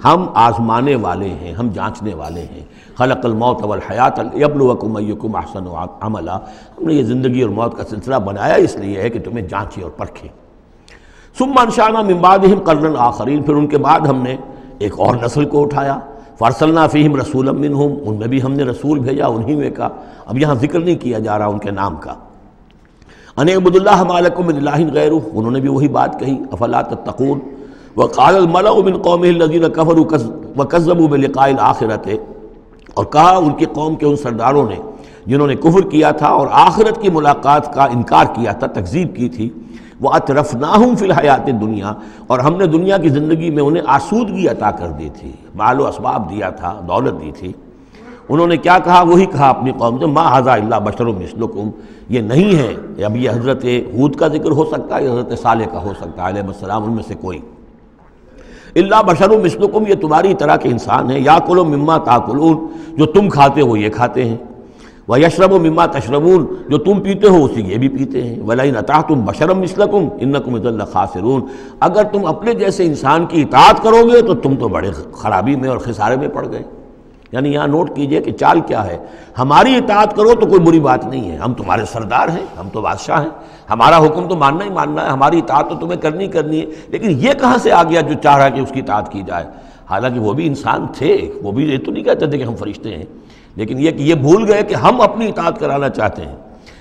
ہم آزمانے والے ہیں، ہم جانچنے والے ہیں۔ خلق الموت والحیات لیبلوکم ایکم احسن عملا، ہم نے یہ زندگی اور موت کا سلسلہ بنایا اس لیے ہے کہ تمہیں جانچے اور پرکھے۔ ثم انشأنا من بعدہم قرنا آخرین، پھر ان کے بعد ہم نے ایک اور نسل کو اٹھایا۔ فارسلنا فیہم رسولا منہم، ان میں بھی ہم نے رسول بھیجا انہی میں کا، اب یہاں ذکر نہیں کیا جا رہا ان کے نام کا۔ ان اعبدوا اللہ ما لکم من الہ غیرہ، انہوں نے بھی وہی بات کہی، افلا تتقون۔ وقال الملأ من قومہ الذین کفروا وکذبوا بلقاء الآخرۃ، اور کہا ان کی قوم کے ان سرداروں نے جنہوں نے کفر کیا تھا اور آخرت کی ملاقات کا انکار کیا تھا، تکذیب کی تھی، وَأَتْرَفْنَاهُمْ فِي الْحَيَاةِ الدُّنْيَا، اور ہم نے دنیا کی زندگی میں انہیں آسودگی عطا کر دی تھی، مال و اسباب دیا تھا، دولت دی تھی۔ انہوں نے کیا کہا؟ وہی کہا اپنی قوم سے، مَا هَذَا إِلَّا بَشَرٌ مِثْلُكُمْ، یہ نہیں ہے، اب یہ حضرت ہود کا ذکر ہو سکتا ہے، حضرت صالح کا ہو سکتا ہے علیہ السلام، ان میں سے کوئی۔ إِلَّا بَشَرٌ مِثْلُكُمْ، یہ تمہاری طرح کے انسان ہیں، یَأْکُلُ مِمَّا تَأْکُلُونَ، جو تم کھاتے ہو یہ کھاتے ہیں، وَيَشْرَبُ مِمَّا تَشْرَبُونَ، جو تم پیتے ہو اسی یہ بھی پیتے ہیں، وَلَئِنْ أَطَعْتُمْ بَشَرًا مِثْلَكُمْ إِنَّكُمْ إِذًا لَخَاسِرُونَ، اگر تم اپنے جیسے انسان کی اطاعت کرو گے تو تم تو بڑے خرابی میں اور خسارے میں پڑ گئے۔ یعنی یہاں نوٹ کیجئے کہ چال کیا ہے، ہماری اطاعت کرو تو کوئی بری بات نہیں ہے، ہم تمہارے سردار ہیں، ہم تو بادشاہ ہیں، ہمارا حکم تو ماننا ہی ماننا ہے، ہماری اطاعت تو تمہیں کرنی کرنی ہے، لیکن یہ کہاں سے آ گیا جو چاہ رہا ہے کہ اس کی اطاعت کی جائے؟ حالانکہ وہ بھی انسان تھے، وہ بھی یہ تو نہیں کہتے تھے کہ ہم فرشتے ہیں، لیکن یہ کہ یہ بھول گئے کہ ہم اپنی اطاعت کرانا چاہتے ہیں۔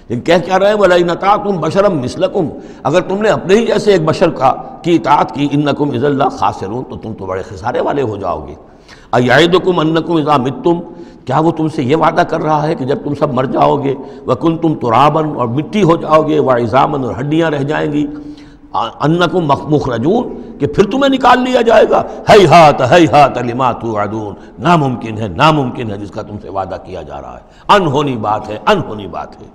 لیکن کہہ کیا رہے ہیں وَلَئِنْ أَطَعْتُمْ بَشَرًا مِثْلَكُمْ، اگر تم نے اپنے ہی جیسے ایک بشر کی اطاعت کی إِنَّكُمْ إِذًا لَخَاسِرُونَ، تو تم تو بڑے خسارے والے ہو جاؤ گے۔ أَيَعِدُكُمْ أَنَّكُمْ إِذَا مِتُّمْ، کیا وہ تم سے یہ وعدہ کر رہا ہے کہ جب تم سب مر جاؤ گے وَكُنْتُمْ تُرَابًا، اور مٹی ہو جاؤ گے، وَعِظَامًا، اور ہڈیاں رہ جائیں گی، أَنَّكُمْ مُخْرَجُونَ، کہ پھر تمہیں نکال لیا جائے گا، ہیہات ہیہات لما توعدون، ناممکن ہے ناممکن ہے جس کا تم سے وعدہ کیا جا رہا ہے، انہونی بات ہے انہونی بات ہے۔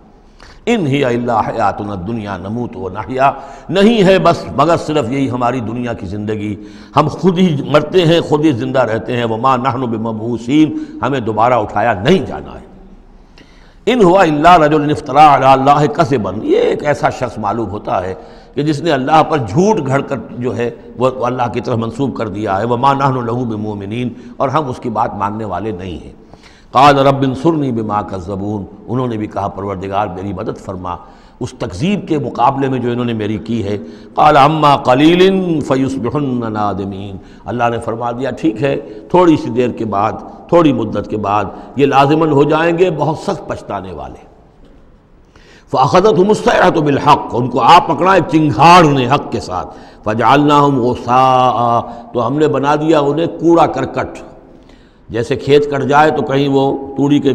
ان ہی الا حیاتنا الدنیا نموت و نحیا، نہیں ہے بس مگر صرف یہی ہماری دنیا کی زندگی، ہم خود ہی مرتے ہیں خود ہی زندہ رہتے ہیں، وما نحن بمبعوثین، ہمیں دوبارہ اٹھایا نہیں جانا ہے۔ ان ہوا الا رجل افترا علی اللہ کذبا، یہ ایک ایسا شخص معلوم ہوتا ہے کہ جس نے اللہ پر جھوٹ گھڑ کر جو ہے وہ اللہ کی طرف منسوب کر دیا ہے، وما نحن لہ بمؤمنین، اور ہم اس کی بات ماننے والے نہیں ہیں۔ قال رب انصرنی بما کذبون، انہوں نے بھی کہا پروردگار میری مدد فرما اس تکذیب کے مقابلے میں جو انہوں نے میری کی ہے۔ قال اما قلیل فیصبحن نادمین، اللہ نے فرما دیا ٹھیک ہے تھوڑی سی دیر کے بعد، تھوڑی مدت کے بعد یہ لازماً ہو جائیں گے بہت سخت پچھتانے والے۔ فاخذتهم الصیحۃ بالحق، ان کو آ پکڑا ایک چنگھاڑ نے حق کے ساتھ، فجعلناہم غثاء، تو ہم نے بنا دیا انہیں کوڑا کرکٹ، جیسے کھیت کٹ جائے تو کہیں وہ توڑی کے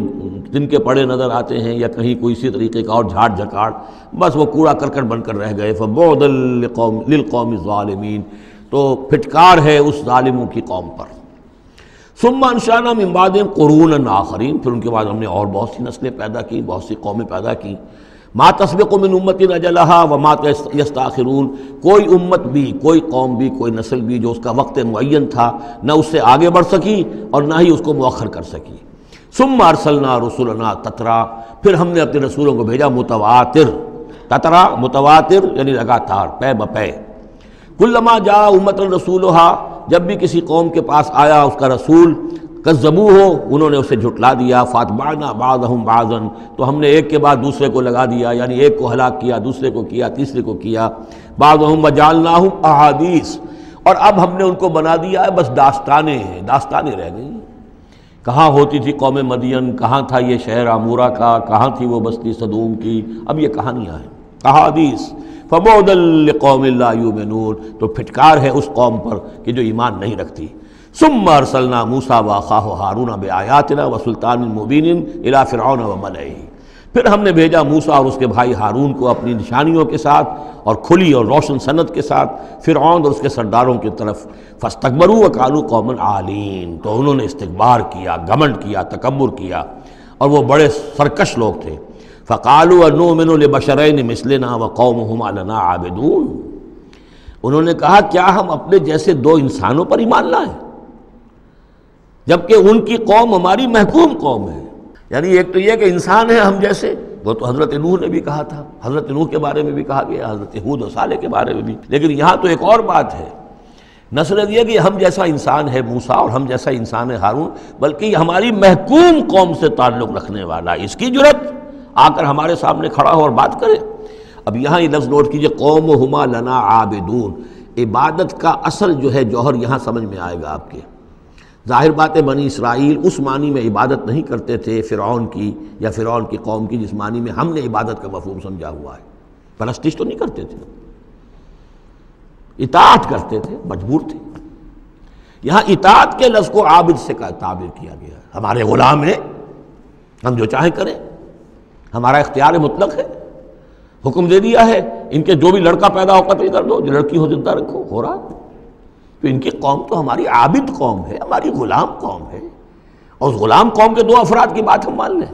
دن کے پڑے نظر آتے ہیں یا کہیں کوئی اسی طریقے کا اور جھاڑ جھکاڑ، بس وہ کوڑا کرکٹ بن کر رہ گئے۔ فبعدا للقوم الظالمین، تو پھٹکار ہے اس ظالموں کی قوم پر۔ ثم انشأنا من بعدہم قرونا آخرین، پھر ان کے بعد ہم نے اور بہت سی نسلیں پیدا کی، بہت سی قومیں پیدا کی۔ ما تسبق من امت اجلہا وما یستاخرون، کوئی امت بھی کوئی قوم بھی کوئی نسل بھی جو اس کا وقت معین تھا نہ اس سے آگے بڑھ سکی اور نہ ہی اس کو مؤخر کر سکی۔ ثم ارسلنا رسلنا تترا، پھر ہم نے اپنے رسولوں کو بھیجا متواتر، تترا متواتر یعنی لگاتار پے بپے۔ کلما جاء امۃ رسولھا، جب بھی کسی قوم کے پاس آیا اس کا رسول، کذبوہ، انہوں نے اسے جھٹلا دیا، فاتبعنا بعضهم بعضا، تو ہم نے ایک کے بعد دوسرے کو لگا دیا، یعنی ایک کو ہلاک کیا، دوسرے کو کیا، تیسرے کو کیا۔ بعضهم وجعلناهم احادیث، اور اب ہم نے ان کو بنا دیا ہے بس داستانیں ہیں، داستانیں رہ گئی۔ کہاں ہوتی تھی قوم مدین، کہاں تھا یہ شہر عمورہ کا، کہاں تھی وہ بستی صدوم کی، اب یہ کہانیاں ہیں، احادیث۔ فبعدا لقوم لا یؤمنون، تو پھٹکار ہے اس قوم پر کہ جو ایمان نہیں رکھتی۔ ثم ارسلنا موسیٰ واخاہ ہارون بآیاتنا وسلطان مبین الی فرعون وملئہ، پھر ہم نے بھیجا موسیٰ اور اس کے بھائی ہارون کو اپنی نشانیوں کے ساتھ اور کھلی اور روشن سند کے ساتھ فرعون اور اس کے سرداروں کی طرف۔ فاستکبروا وقالوا قوم عالین، تو انہوں نے استکبار کیا، گھمنڈ کیا، تکبر کیا، اور وہ بڑے سرکش لوگ تھے۔ فقالوا انؤمن لبشرین مثلنا وقومہما لنا عابدون، انہوں نے کہا کیا ہم اپنے جیسے دو انسانوں پر ایمان لائیں جبکہ ان کی قوم ہماری محکوم قوم ہے۔ یعنی ایک تو یہ کہ انسان ہے ہم جیسے، وہ تو حضرت نوح نے بھی کہا تھا، حضرت نوح کے بارے میں بھی کہا گیا، حضرت ہود و صالح کے بارے میں بھی، لیکن یہاں تو ایک اور بات ہے، نہ صرف یہ کہ ہم جیسا انسان ہے موسیٰ اور ہم جیسا انسان ہے ہارون، بلکہ یہ ہماری محکوم قوم سے تعلق رکھنے والا، اس کی جرت آ کر ہمارے سامنے کھڑا ہو اور بات کرے۔ اب یہاں یہ لفظ نوٹ کیجئے، قومہما لنا عابدون، عبادت کا اصل جو ہے جوہر یہاں سمجھ میں آئے گا آپ کے۔ ظاہر بات ہے بنی اسرائیل اس معنی میں عبادت نہیں کرتے تھے فرعون کی یا فرعون کی قوم کی جس معنی میں ہم نے عبادت کا مفہوم سمجھا ہوا ہے، پرستش تو نہیں کرتے تھے، اطاعت کرتے تھے، مجبور تھے۔ یہاں اطاعت کے لفظ کو عابد سے تعبیر کیا گیا ہے، ہمارے غلام ہیں، ہم جو چاہیں کریں، ہمارا اختیار مطلق ہے، حکم دے دیا ہے ان کے جو بھی لڑکا پیدا ہو قتل کر دو، جو لڑکی ہو زندہ رکھو، ہو رہا۔ تو ان کی قوم تو ہماری عابد قوم ہے، ہماری غلام قوم ہے، اور اس غلام قوم کے دو افراد کی بات ہم مان لیں۔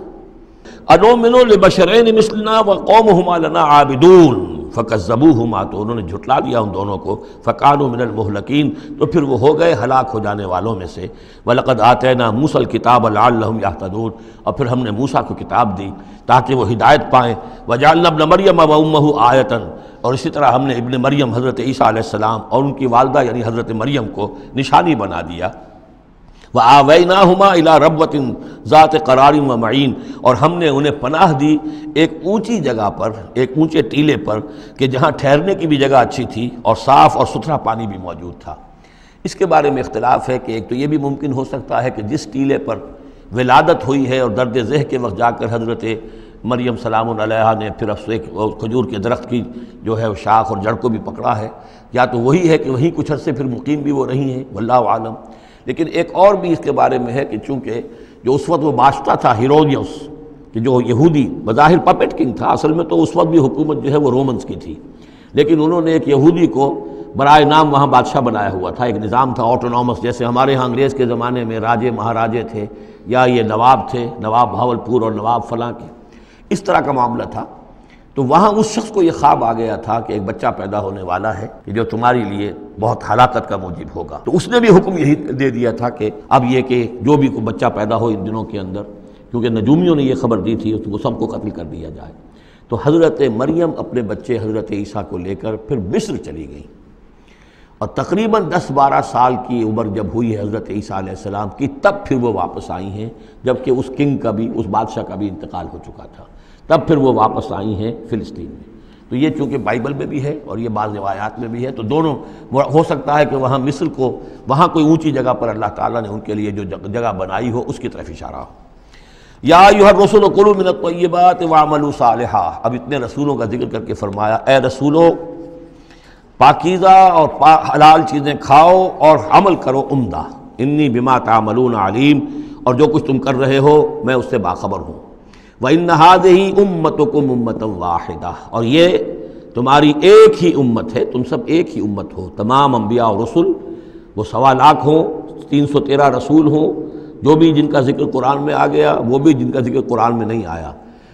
انؤمن لبشرین مثلنا وقومہما لنا عابدون فکذبوہما، تو انہوں نے جھٹلا دیا ان دونوں کو، فکانوا من المہلکین، تو پھر وہ ہو گئے ہلاک ہو جانے والوں میں سے۔ وَلَقَدْ آتَيْنَا مُوسَى الْكِتَابَ لَعَلَّهُمْ يَهْتَدُونَ، اور پھر ہم نے موسیٰ کو کتاب دی تاکہ وہ ہدایت پائیں۔ وَجَعَلْنَا ابْنَ مَرْيَمَ وَأُمَّهُ آیَةً، اور اسی طرح ہم نے ابن مریم حضرت عیسیٰ علیہ السلام اور ان کی والدہ یعنی حضرت مریم کو نشانی بنا دیا۔ وَآوَيْنَاهُمَا إِلَىٰ رَبْوَةٍ ذَاتِ قَرَارٍ وَمَعِينٍ، اور ہم نے انہیں پناہ دی ایک اونچی جگہ پر، ایک اونچے ٹیلے پر کہ جہاں ٹھہرنے کی بھی جگہ اچھی تھی اور صاف اور ستھرا پانی بھی موجود تھا۔ اس کے بارے میں اختلاف ہے کہ ایک تو یہ بھی ممکن ہو سکتا ہے کہ جس ٹیلے پر ولادت ہوئی ہے اور درد ذہ کے وقت جا کر حضرت مریم سلام علیہا نے پھر کھجور کے درخت کی جو ہے شاخ اور جڑ کو بھی پکڑا ہے، یا تو وہی ہے کہ وہیں کچھ عرصے پھر مقیم بھی وہ رہی ہیں، واللہ عالم۔ لیکن ایک اور بھی اس کے بارے میں ہے کہ چونکہ جو اس وقت وہ بادشاہ تھا ہیرودیوس، کہ جو یہودی بظاہر پپٹ کنگ تھا، اصل میں تو اس وقت بھی حکومت جو ہے وہ رومنز کی تھی، لیکن انہوں نے ایک یہودی کو برائے نام وہاں بادشاہ بنایا ہوا تھا۔ ایک نظام تھا آٹونومس، جیسے ہمارے ہاں انگریز کے زمانے میں راجے مہاراجے تھے یا یہ نواب تھے، نواب بہاولپور اور نواب فلاں کے، اس طرح کا معاملہ تھا۔ تو وہاں اس شخص کو یہ خواب آ گیا تھا کہ ایک بچہ پیدا ہونے والا ہے کہ جو تمہارے لیے بہت ہلاکت کا موجب ہوگا، تو اس نے بھی حکم یہی دے دیا تھا کہ اب یہ کہ جو بھی کوئی بچہ پیدا ہو ان دنوں کے اندر، کیونکہ نجومیوں نے یہ خبر دی تھی، تو وہ سب کو قتل کر دیا جائے۔ تو حضرت مریم اپنے بچے حضرت عیسیٰ کو لے کر پھر مصر چلی گئیں، اور تقریباً 10-12 سال کی عمر جب ہوئی ہے حضرت عیسیٰ علیہ السلام کی، تب پھر وہ واپس آئی ہیں، جبکہ اس کنگ کا بھی، اس بادشاہ کا بھی انتقال ہو چکا تھا، تب پھر وہ واپس آئی ہیں فلسطین میں۔ تو یہ چونکہ بائبل میں بھی ہے اور یہ بعض روایات میں بھی ہے، تو دونوں ہو سکتا ہے کہ وہاں مصر کو، وہاں کوئی اونچی جگہ پر اللہ تعالیٰ نے ان کے لیے جو جگہ بنائی ہو اس کی طرف اشارہ ہو۔ یا ایھا الرسل کلوا من الطیبات واعملوا صالحا، اب اتنے رسولوں کا ذکر کر کے فرمایا اے رسولو پاکیزہ اور حلال چیزیں کھاؤ اور عمل کرو عمدہ، انی بما تعملون علیم، اور جو کچھ تم کر رہے ہو میں اس سے باخبر ہوں۔ وَإِنَّ هَٰذِهِ أُمَّتُكُمْ أُمَّةً وَاحِدَةً، اور یہ تمہاری ایک ہی امت ہے، تم سب ایک ہی امت ہو، تمام انبیاء اور رسل، وہ 1.25 لاکھ ہوں، 313 رسول ہوں، جو بھی جن کا ذکر قرآن میں آ گیا، وہ بھی جن کا ذکر قرآن میں نہیں آیا۔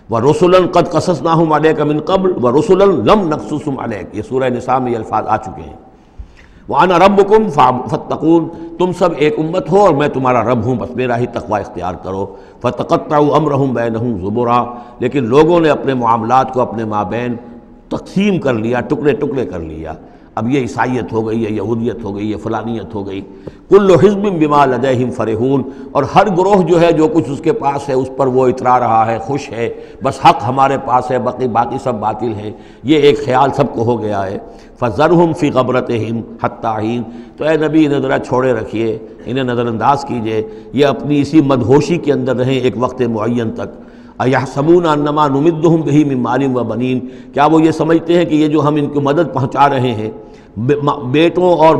وَرُسُلًا قَدْ قَصَصْنَاهُمْ عَلَيْكَ مِن قَبْلُ وَرُسُلًا لَمْ نَقْصُصْهُمْ عَلَيْكَ، یہ سورہ نساء میں یہ الفاظ آ چکے ہیں۔ وَأَنَا رَبُّكُمْ فَاتَّقُونِ، تم سب ایک امت ہو اور میں تمہارا رب ہوں، بس میرا ہی تقوی اختیار کرو۔ فَتَقَطَّعُوا أَمْرَهُمْ بَيْنَهُمْ زُبُرًا، لیکن لوگوں نے اپنے معاملات کو اپنے مابین تقسیم کر لیا، ٹکڑے ٹکڑے کر لیا۔ اب یہ عیسائیت ہو گئی، یہ یہودیت ہو گئی، یہ فلانیت ہو گئی۔ کل حزب بما لدیہم فرحون، اور ہر گروہ جو ہے جو کچھ اس کے پاس ہے اس پر وہ اترا رہا ہے، خوش ہے، بس حق ہمارے پاس ہے، باقی سب باطل ہیں، یہ ایک خیال سب کو ہو گیا ہے۔ فذرہم فی غبرتہم حتی حین، تو اے نبی انہیں ذرا چھوڑے رکھیے، انہیں نظر انداز کیجئے، یہ اپنی اسی مدہوشی کے اندر رہیں ایک وقت معین تک۔ اَیَحْسَبُونَ أَنَّمَا نُمِدُّهُم بِهِ مِن مَالٍ وَبَنِینَ، کیا وہ یہ سمجھتے ہیں کہ یہ جو ہم ان کو مدد پہنچا رہے ہیں بیٹوں اور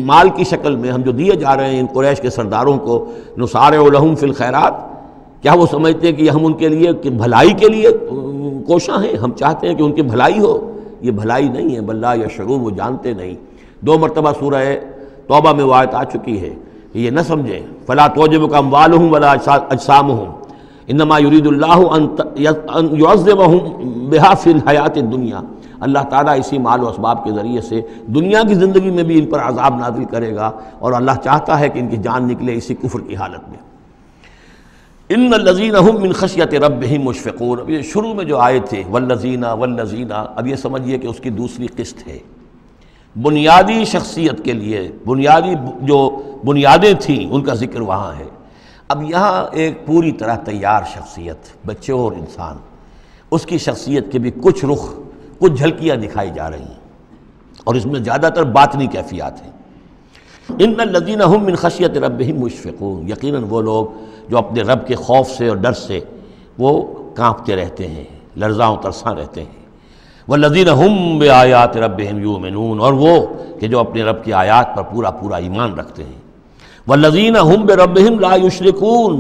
مال کی شکل میں، ہم جو دیے جا رہے ہیں ان قریش کے سرداروں کو، نُسَارِعُ لَهُم فِی الْخَیرَات، کیا وہ سمجھتے ہیں کہ ہم ان کے لیے بھلائی کے لیے کوشاں ہیں، ہم چاہتے ہیں کہ ان کی بھلائی ہو؟ یہ بھلائی نہیں ہے، بل لا یشعرون، وہ جانتے نہیں۔ 2 مرتبہ سورہ توبہ میں وہ آیت آ چکی ہے کہ یہ نہ سمجھیں، فَلَا تُعْجِبُكَ أَمْوَالُهُمْ وَلَا أَجْسَامُهُمْ انما یرید اللہ ان یعذبہم بہا فی الحیات الدنیا، اللہ تعالیٰ اسی مال و اسباب کے ذریعے سے دنیا کی زندگی میں بھی ان پر عذاب نازل کرے گا، اور اللہ چاہتا ہے کہ ان کی جان نکلے اسی کفر کی حالت میں۔ ان الذین هم من خشیۃ ربہم مشفقون، اب یہ شروع میں جو آئے تھے والذین، اب یہ سمجھیے کہ اس کی دوسری قسط ہے، بنیادی شخصیت کے لیے بنیادی جو بنیادیں تھیں ان کا ذکر وہاں ہے۔ اب یہاں ایک پوری طرح تیار شخصیت، بچے اور انسان، اس کی شخصیت کے بھی کچھ رخ، کچھ جھلکیاں دکھائی جا رہی ہیں، اور اس میں زیادہ تر باطنی کیفیات ہیں۔ ان الذین هم من خشیۃ ربہم مشفقون، یقیناً وہ لوگ جو اپنے رب کے خوف سے اور ڈر سے وہ کانپتے رہتے ہیں، لرزاں و ترساں رہتے ہیں۔ والذین هم بآیات ربہم یؤمنون، اور وہ کہ جو اپنے رب کی آیات پر پورا ایمان رکھتے ہیں۔ والذین هم بربہم لا یشرکون،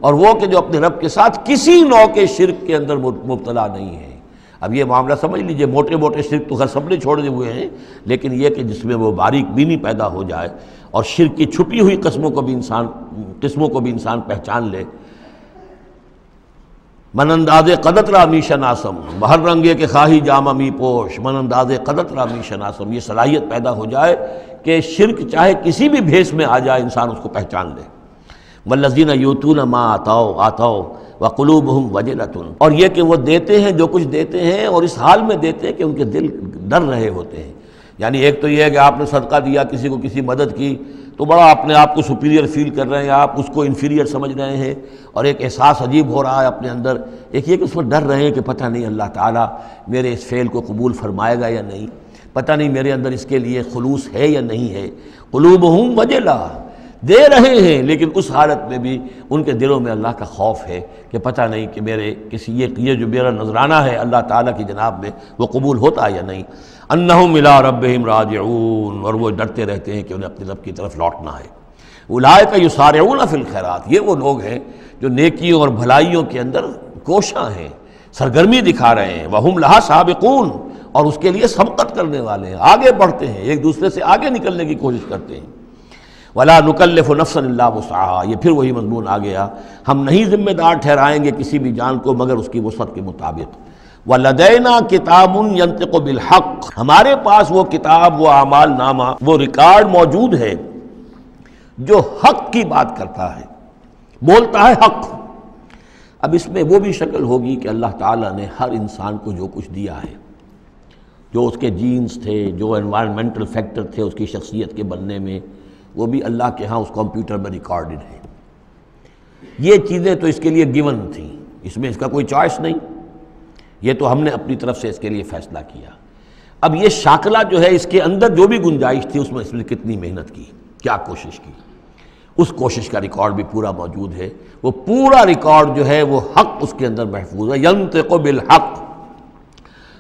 اور وہ کہ جو اپنے رب کے ساتھ کسی نوع کے شرک کے اندر مبتلا نہیں ہیں۔ اب یہ معاملہ سمجھ لیجئے، موٹے شرک تو خیر سب نے چھوڑے ہوئے ہیں، لیکن یہ کہ جس میں وہ باریک بینی پیدا ہو جائے اور شرک کی چھپی ہوئی قسموں کو بھی انسان پہچان لے۔ من انداز قدت را می شناسم، بہر رنگے کے خواہی جامہ می پوش، من انداز قدت را می شناسم، یہ صلاحیت پیدا ہو جائے کہ شرک چاہے کسی بھی بھیس میں آ جائے انسان اس کو پہچان لے۔ والذین یؤتون ما آتوا وقلوبہم وجلۃ، اور یہ کہ وہ دیتے ہیں جو کچھ دیتے ہیں اور اس حال میں دیتے ہیں کہ ان کے دل ڈر رہے ہوتے ہیں۔ یعنی ایک تو یہ ہے کہ آپ نے صدقہ دیا، کسی کو کسی مدد کی تو بڑا اپنے آپ کو سپیریئر فیل کر رہے ہیں، آپ اس کو انفیریئر سمجھ رہے ہیں اور ایک احساس عجیب ہو رہا ہے اپنے اندر۔ ایک یہ کہ اس میں ڈر رہے ہیں کہ پتہ نہیں اللہ تعالیٰ میرے اس فعل کو قبول فرمائے گا یا نہیں، پتہ نہیں میرے اندر اس کے لیے خلوص ہے یا نہیں ہے۔ قلوبہم وجلہ، دے رہے ہیں لیکن اس حالت میں بھی ان کے دلوں میں اللہ کا خوف ہے کہ پتہ نہیں کہ میرے کسی یہ جو میرا نذرانہ ہے اللہ تعالیٰ کی جناب میں وہ قبول ہوتا یا نہیں۔ انہم الی ربہم راجعون، اور وہ ڈرتے رہتے ہیں کہ انہیں اپنے رب کی طرف لوٹنا ہے۔ اولئک یسارعون فی الخیرات، یہ وہ لوگ ہیں جو نیکیوں اور بھلائیوں کے اندر کوشاں ہیں، سرگرمی دکھا رہے ہیں۔ وہم لہا سابقون، اور اس کے لیے سبقت کرنے والے ہیں، آگے بڑھتے ہیں، ایک دوسرے سے آگے نکلنے کی کوشش کرتے ہیں۔ ولا نکلف نفسا الا وسعها، یہ پھر وہی مضمون آ گیا، ہم نہیں ذمہ دار ٹھہرائیں گے کسی بھی جان کو مگر اس کی وسعت کے مطابق۔ وَلَدَيْنَا كِتَابٌ يَنطِقُ بِالْحَقِّ، ہمارے پاس وہ کتاب، وہ اعمال نامہ، وہ ریکارڈ موجود ہے جو حق کی بات کرتا ہے، بولتا ہے حق۔ اب اس میں وہ بھی شکل ہوگی کہ اللہ تعالیٰ نے ہر انسان کو جو کچھ دیا ہے، جو اس کے جینز تھے، جو انوائرمنٹل فیکٹر تھے اس کی شخصیت کے بننے میں، وہ بھی اللہ کے ہاں اس کمپیوٹر میں ریکارڈڈ ہے۔ یہ چیزیں تو اس کے لیے گیون تھیں، اس میں اس کا کوئی چوائس نہیں، یہ تو ہم نے اپنی طرف سے اس کے لیے فیصلہ کیا۔ اب یہ شاکلہ جو ہے اس کے اندر جو بھی گنجائش تھی اس میں کتنی محنت کی، کیا کوشش کی، اس کوشش کا ریکارڈ بھی پورا موجود ہے۔ وہ پورا ریکارڈ جو ہے وہ حق اس کے اندر محفوظ ہے، ینطق بالحق۔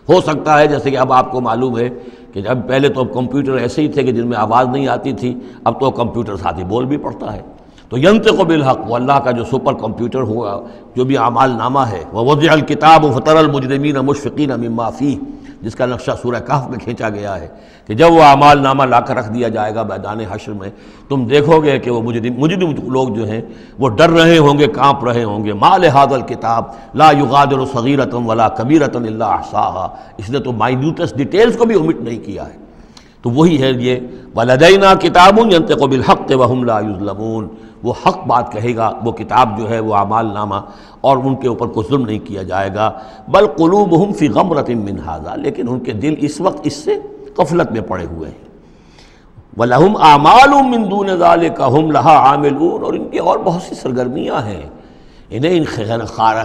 ہو سکتا ہے جیسے کہ اب آپ کو معلوم ہے کہ جب پہلے تو کمپیوٹر ایسے ہی تھے کہ جن میں آواز نہیں آتی تھی، اب تو کمپیوٹر ساتھ ہی بول بھی پڑتا ہے، تو ینطق بالحق، وہ اللہ کا جو سپر کمپیوٹر ہوا، جو بھی اعمال نامہ ہے۔ ووضع الکتاب فتری المجرمین مشفقین مما فیہ، جس کا نقشہ سورہ کہف میں کھینچا گیا ہے کہ جب وہ اعمال نامہ لا کر رکھ دیا جائے گا میدان حشر میں، تم دیکھو گے کہ وہ مجرم لوگ جو ہیں وہ ڈر رہے ہوں گے، کانپ رہے ہوں گے۔ ما لہذا الکتاب لا یغادر صغیرۃ ولا کبیرۃ الا احصاها، اس نے تو مائنیوٹس ڈیٹیلز کو بھی omit نہیں کیا ہے۔ تو وہی ہے یہ وَلَدَيْنَا كِتَابٌ يَنطِقُ بِالْحَقِّ وَهُمْ لَا يُظْلَمُونَ، وہ حق بات کہے گا، وہ کتاب جو ہے وہ اعمال نامہ، اور ان کے اوپر کوئی ظلم نہیں کیا جائے گا۔ بل قلوبہم فی غمرۃ من ھذا، لیکن ان کے دل اس وقت اس سے غفلت میں پڑے ہوئے ہیں۔ وَلَهُمْ أَعْمَالٌ مِّن دُونِ ذَلِكَ هُمْ لَهَا عَامِلُونَ، اور ان کی اور بہت سی سرگرمیاں ہیں، انہیں ان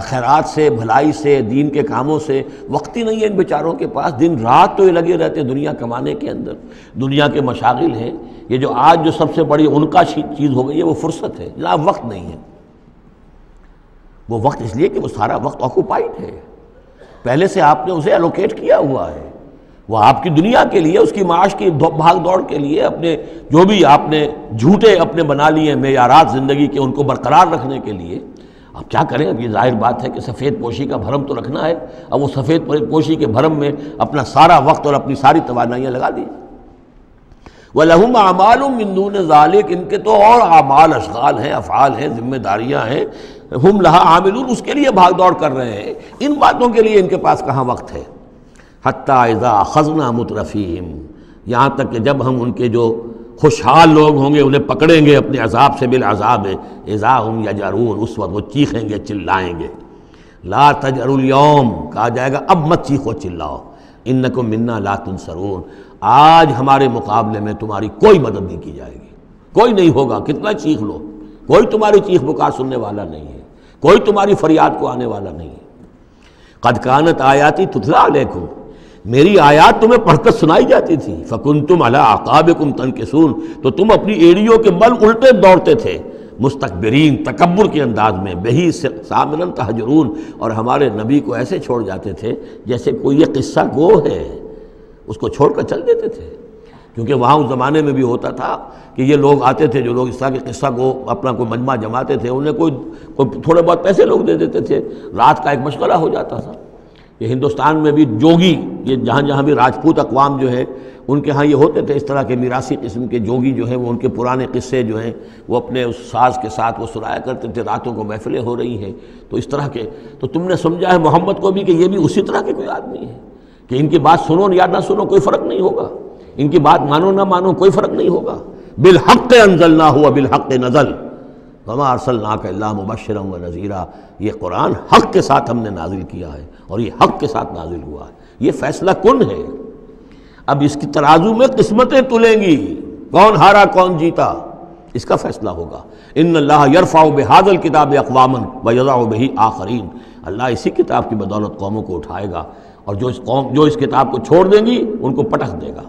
خیرات سے، بھلائی سے، دین کے کاموں سے وقت ہی نہیں ہے ان بیچاروں کے پاس، دن رات تو یہ لگے رہتے دنیا کمانے کے اندر، دنیا کے مشاغل ہیں۔ یہ جو آج جو سب سے بڑی ان کا چیز ہو گئی ہے وہ فرصت ہے، جناب وقت نہیں ہے۔ وہ وقت اس لیے کہ وہ سارا وقت آکوپائڈ ہے، پہلے سے آپ نے اسے الوکیٹ کیا ہوا ہے، وہ آپ کی دنیا کے لیے، اس کی معاش کی بھاگ دوڑ کے لیے، اپنے جو بھی آپ نے جھوٹے اپنے بنا لیے معیارات زندگی کے ان کو برقرار رکھنے کے لیے۔ اب کیا کریں، اب یہ ظاہر بات ہے کہ سفید پوشی کا بھرم تو رکھنا ہے، اب وہ سفید پوشی کے بھرم میں اپنا سارا وقت اور اپنی ساری توانائیاں لگا دی۔ وَلَهُمْ أَعْمَالٌ مِّن دُونِ ذَلِكَ، ان کے تو اور اعمال، اشغال ہیں، افعال ہیں، ذمہ داریاں ہیں۔ ہم لہا عاملون، اس کے لیے بھاگ دوڑ کر رہے ہیں، ان باتوں کے لیے ان کے پاس کہاں وقت ہے۔ حتیٰ اذا اخذنا مترفیہم، یہاں تک کہ جب ہم ان کے جو خوشحال لوگ ہوں گے انہیں پکڑیں گے اپنے عذاب سے، بالعذاب اذا ہم یجرون، اس وقت وہ چیخیں گے، چلائیں گے۔ لا تجروا اليوم، کہا جائے گا اب مت چیخو چلاؤ، انکم منا لا تنصرون، آج ہمارے مقابلے میں تمہاری کوئی مدد نہیں کی جائے گی، کوئی نہیں ہوگا، کتنا چیخ لو، کوئی تمہاری چیخ پکار سننے والا نہیں ہے، کوئی تمہاری فریاد کو آنے والا نہیں ہے۔ قد کانت آیاتی تتلی علیکم، میری آیات تمہیں پڑھ کر سنائی جاتی تھی، فکنتم علی اعقابکم تنکسون، تو تم اپنی ایڑیوں کے بل الٹے دوڑتے تھے، مستکبرین، تکبر کے انداز میں، بہی سامنا تہجرون، اور ہمارے نبی کو ایسے چھوڑ جاتے تھے جیسے کوئی یہ قصہ گو ہے، اس کو چھوڑ کر چل دیتے تھے۔ کیونکہ وہاں اس زمانے میں بھی ہوتا تھا کہ یہ لوگ آتے تھے جو لوگ اس طرح کے قصہ کو اپنا کوئی مجمع جماتے تھے، انہیں کوئی تھوڑے بہت پیسے لوگ دے دیتے تھے، رات کا ایک مشغلہ ہو جاتا تھا۔ یہ ہندوستان میں بھی جوگی، یہ جہاں جہاں بھی راجپوت اقوام جو ہے ان کے ہاں یہ ہوتے تھے اس طرح کے میراثی قسم کے جوگی جو ہیں، وہ ان کے پرانے قصے جو ہیں وہ اپنے اس ساز کے ساتھ وہ سنایا کرتے تھے، راتوں کو محفلیں ہو رہی ہیں تو اس طرح کے، تو تم نے سمجھا ہے محمد کو بھی کہ یہ بھی اسی طرح کے کوئی آدمی ہے کہ ان کی بات سنو یا نہ سنو کوئی فرق نہیں ہوگا، ان کی بات مانو نہ مانو کوئی فرق نہیں ہوگا. بالحق انزلناہ وبالحق نزل وما ارسلناک الا مبشرا ونذیرا. یہ قرآن حق کے ساتھ ہم نے نازل کیا ہے اور یہ حق کے ساتھ نازل ہوا ہے. یہ فیصلہ کن ہے. اب اس کی ترازو میں قسمتیں تلیں گی، کون ہارا کون جیتا اس کا فیصلہ ہوگا. ان اللہ یرفع بہذا الکتاب اقواما ویضع بہ آخرین. اللہ اسی کتاب کی بدولت قوموں کو اٹھائے گا اور جو اس کتاب کو چھوڑ دیں گی ان کو پٹخ دے گا.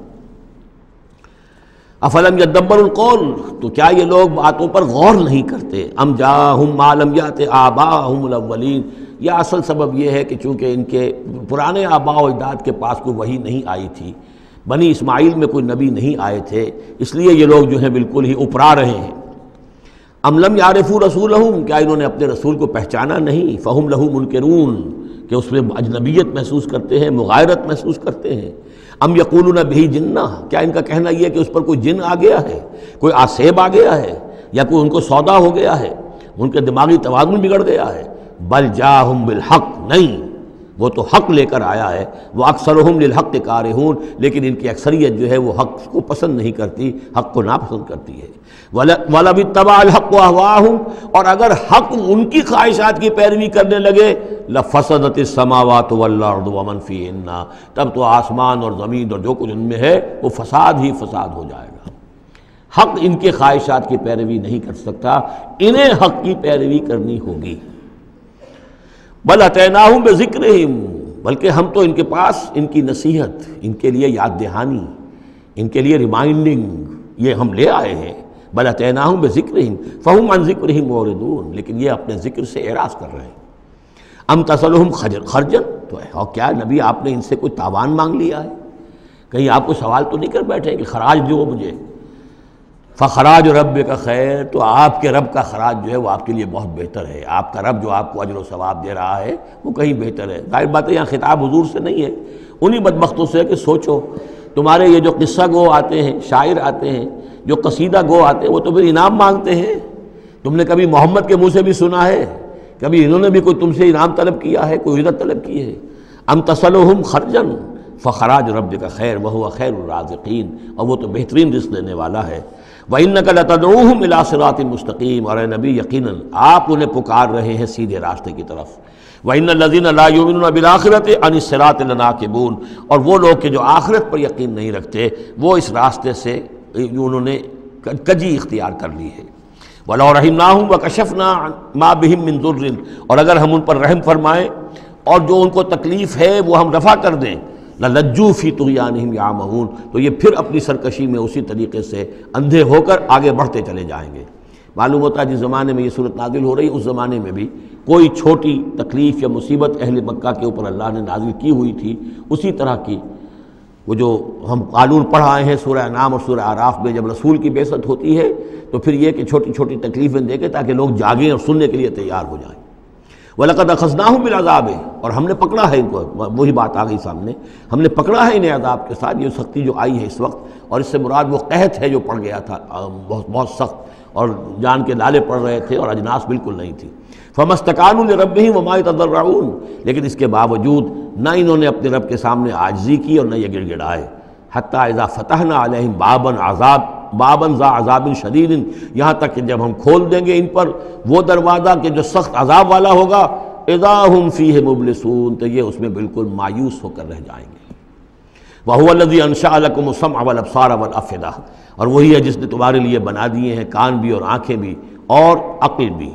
افلم یدبروا القول، تو کیا یہ لوگ باتوں پر غور نہیں کرتے؟ ام جاءہم ما لم یأت آباءہم الاولین. یہ اصل سبب یہ ہے کہ چونکہ ان کے پرانے آباء و اجداد کے پاس کوئی وحی نہیں آئی تھی، بنی اسماعیل میں کوئی نبی نہیں آئے تھے، اس لیے یہ لوگ جو ہیں بالکل ہی اپرا رہے ہیں. ام لم یعرفوا رسولہم، کیا انہوں نے اپنے رسول کو پہچانا نہیں؟ فہم لہ منکرون، کہ اس میں اجنبیت محسوس کرتے ہیں، مغایرت محسوس کرتے ہیں. ام یقولون بہ جنہ، کیا ان کا کہنا یہ ہے کہ اس پر کوئی جن آ گیا ہے، کوئی آسیب آ گیا ہے، یا کوئی ان کو سودا ہو گیا ہے، ان کے دماغی توازن بگڑ گیا ہے. بل جاءہم بالحق، نہیں، وہ تو حق لے کر آیا ہے. وہ اکثرہم للحق کارہون، لیکن ان کی اکثریت جو ہے وہ حق کو پسند نہیں کرتی، حق کو ناپسند کرتی ہے. وَلَوِ اتَّبَعَ الْحَقُّ أَهْوَاءَهُمْ، اور اگر حق ان کی خواہشات کی پیروی کرنے لگے، لَفَسَدَتِ السَّمَاوَاتُ وَالْأَرْضُ وَمَنْ فِيهِنَّ، تب تو آسمان اور زمین اور جو کچھ ان میں ہے وہ فساد ہی فساد ہو جائے گا. حق ان کے خواہشات کی پیروی نہیں کر سکتا، انہیں حق کی پیروی کرنی ہوگی. بل اتیناہم بذکرہم، بلکہ ہم تو ان کے پاس ان کی نصیحت، ان کے لیے یاد دہانی، ان کے لیے ریمائنڈنگ یہ ہم لے آئے ہیں. بل اتیناہم بذکرہم فہم عن ذکرہم معرضون، لیکن یہ اپنے ذکر سے اعراض کر رہے ہیں. ام تسألہم خرجا، تو اور کیا نبی آپ نے ان سے کوئی تاوان مانگ لیا ہے؟ کہیں آپ کو سوال تو نہیں کر بیٹھے کہ خراج دو مجھے؟ فخراج ربک خیر، تو آپ کے رب کا خراج جو ہے وہ آپ کے لیے بہت بہتر ہے. آپ کا رب جو آپ کو اجر و ثواب دے رہا ہے وہ کہیں بہتر ہے. ظاہر بات ہے یہاں خطاب حضور سے نہیں ہے، انہی بدبختوں سے ہے کہ سوچو تمہارے یہ جو قصہ گو آتے ہیں، شاعر آتے ہیں، جو قصیدہ گو آتے ہیں، وہ تو پھر انعام مانگتے ہیں. تم نے کبھی محمد کے منہ سے بھی سنا ہے؟ کبھی انہوں نے بھی کوئی تم سے انعام طلب کیا ہے، کوئی اجرت طلب کی ہے؟ ام تسألہم خرجا فخراج ربک خیر وہو خیر الرازقین، اور وہ تو بہترین رزق دینے والا ہے. وَإِنَّكَ لَتَدْعُوهُمْ إِلَىٰ صِرَاطٍ مُسْتَقِيمٍ، اور اے نبی یقیناً آپ انہیں پکار رہے ہیں سیدھے راستے کی طرف. وَإِنَّ الَّذِينَ لَا يُؤْمِنُونَ بِالْآخِرَةِ عَنِ الصِّرَاطِ لَنَاكِبُونَ، اور وہ لوگ کہ جو آخرت پر یقین نہیں رکھتے وہ اس راستے سے انہوں نے کجی اختیار کر لی ہے. وَلَوْ رَحِمْنَاهُمْ وَكَشَفْنَا مَا بِهِم مِّن ضُرٍّ، اور اگر ہم ان پر رحم فرمائیں اور جو ان کو تکلیف ہے وہ ہم رفع کر دیں، لَلَجُّوا فِي طُغْيَانِهِمْ يَعْمَهُونَ، تو یہ پھر اپنی سرکشی میں اسی طریقے سے اندھے ہو کر آگے بڑھتے چلے جائیں گے. معلوم ہوتا ہے جس زمانے میں یہ صورت نازل ہو رہی اس زمانے میں بھی کوئی چھوٹی تکلیف یا مصیبت اہل مکہ کے اوپر اللہ نے نازل کی ہوئی تھی، اسی طرح کی وہ جو ہم قانون پڑھ آئے ہیں سورہ انعام اور سورہ اعراف میں، جب رسول کی بعثت ہوتی ہے تو پھر یہ کہ چھوٹی چھوٹی تکلیفیں دے کے تاکہ لوگ جاگیں اور سننے کے لیے تیار ہو جائیں. وَلَقَدْ أَخَذْنَاهُمْ بِالْعَذَابِ، اور ہم نے پکڑا ہے ان کو، وہی بات آ گئی سامنے، ہم نے پکڑا ہے انہیں عذاب کے ساتھ. یہ سختی جو آئی ہے اس وقت، اور اس سے مراد وہ قحط ہے جو پڑ گیا تھا بہت سخت، اور جان کے لالے پڑ رہے تھے اور اجناس بالکل نہیں تھی. فَمَا اسْتَكَانُوا لِرَبِّهِمْ وَمَا يَتَضَرَّعُونَ، لیکن اس کے باوجود نہ انہوں نے اپنے رب کے سامنے عاجزی کی اور نہ یہ گڑ گڑائے. حَتَّى إِذَا فَتَحْنَا عَلَيْهِمْ باباً ذا عذاب شدید، یہاں تک کہ جب ہم کھول دیں گے ان پر وہ دروازہ کہ جو سخت عذاب والا ہوگا، اذا ہم فیہ مبلسون، تو یہ اس میں بالکل مایوس ہو کر رہ جائیں گے. وَهُوَ الَّذِي أَنشَأَ لَكُمُ السَّمْعَ وَالْأَبْصَارَ وَالْأَفْئِدَةَ، اور وہی ہے جس نے تمہارے لیے بنا دیے ہیں کان بھی اور آنکھیں بھی اور عقل بھی.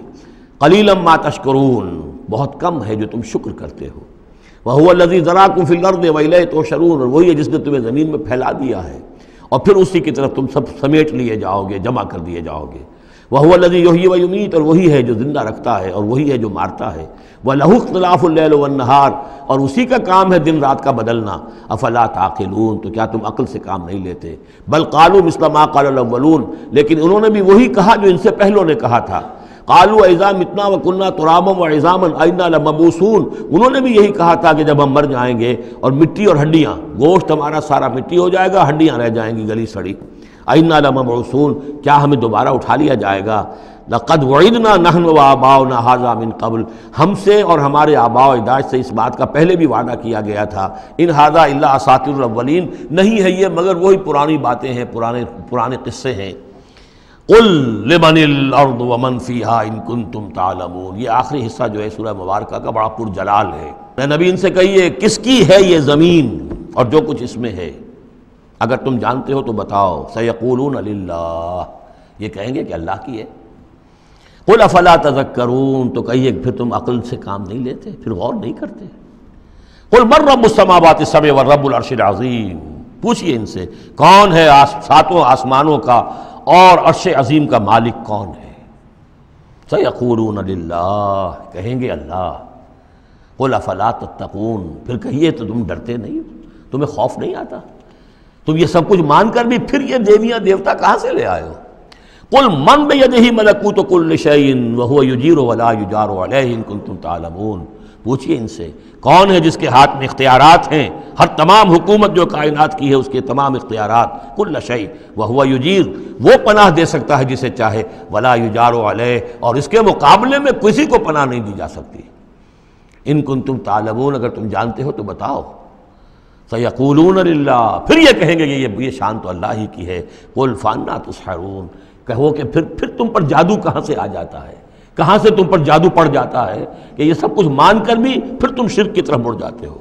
قَلِيلًا مَا تَشْكُرُونَ، بہت کم ہے جو تم شکر کرتے ہو. وَهُوَ الَّذِي ذَرَاكُمْ فِي الْأَرْضِ وَإِلَيْهِ تُحْشَرُونَ، اور وہی ہے جس نے تمہیں زمین میں پھیلا دیا ہے اور پھر اسی کی طرف تم سب سمیٹ لیے جاؤ گے، جمع کر دیے جاؤ گے. وَهُوَ الَّذِي يُحْيِي وَيُمِيتُ، اور وہی ہے جو زندہ رکھتا ہے اور وہی ہے جو مارتا ہے. وَلَهُ اخْتِلَافُ اللَّيْلِ وَالنَّهَارِ، اور اسی کا کام ہے دن رات کا بدلنا. أَفَلَا تَعْقِلُونَ، تو کیا تم عقل سے کام نہیں لیتے؟ بل قالوا مثل ما قال الأولون، لیکن انہوں نے بھی وہی کہا جو ان سے پہلوں نے کہا تھا. قالوا اذا متنا وكنا ترابا وعظاما انا لمبعوثون، انہوں نے بھی یہی کہا تھا کہ جب ہم مر جائیں گے اور مٹی اور ہڈیاں، گوشت ہمارا سارا مٹی ہو جائے گا، ہڈیاں رہ جائیں گی گلی سڑی، انا لمبعوثون، کیا ہمیں دوبارہ اٹھا لیا جائے گا؟ لقد وعدنا نحن وآباؤنا هذا من قبل، ہم سے اور ہمارے آباء و اجداد سے اس بات کا پہلے بھی وعدہ کیا گیا تھا، ان هذا الا اساطیر الاولین، نہیں ہے یہ مگر وہی پرانی باتیں ہیں، پرانے قصے ہیں۔ قل لمن الارض ومن فیہا ان کنتم تعلمون، یہ آخری حصہ جو ہے سورہ مبارکہ کا بڑا پرجلال ہے۔ اے نبی ان سے کہیے کس کی ہے یہ زمین اور جو کچھ اس میں ہے، اگر تم جانتے ہو تو بتاؤ۔ سیقولون للہ، یہ کہیں گے کہ اللہ کی ہے۔ قل افلا تذکرون، تو کہیے پھر تم عقل سے کام نہیں لیتے، پھر غور نہیں کرتے۔ قل من رب السماوات السبع والرب العرش العظیم، پوچھئے ان سے کون ہے ساتوں آسمانوں کا اور عرش عظیم کا مالک کون ہے؟ سیقولون للہ، کہیں گے اللہ۔ قل افلا تتقون، پھر کہیے تو تم ڈرتے نہیں، تمہیں خوف نہیں آتا؟ تم یہ سب کچھ مان کر بھی پھر یہ دیویاں دیوتا کہاں سے لے آئے ہو؟ قل من بیدہ ملکوت کل شیء وہو یجیر ولا یجار علیہ ان کنتم تعلمون، پوچھئے ان سے کون ہے جس کے ہاتھ میں اختیارات ہیں، ہر تمام حکومت جو کائنات کی ہے اس کے تمام اختیارات، کل شیء وہو یجیر، وہ پناہ دے سکتا ہے جسے چاہے، ولا یجار علیہ، اور اس کے مقابلے میں کسی کو پناہ نہیں دی جا سکتی۔ ان کنتم تعلمون، اگر تم جانتے ہو تو بتاؤ۔ سیقولون للہ، پھر یہ کہیں گے کہ یہ شان تو اللہ ہی کی ہے۔ قل فانا تسحرون، کہو کہ پھر تم پر جادو کہاں سے آ جاتا ہے، کہاں سے تم پر جادو پڑ جاتا ہے کہ یہ سب کچھ مان کر بھی پھر تم شرک کی طرف مڑ جاتے ہو۔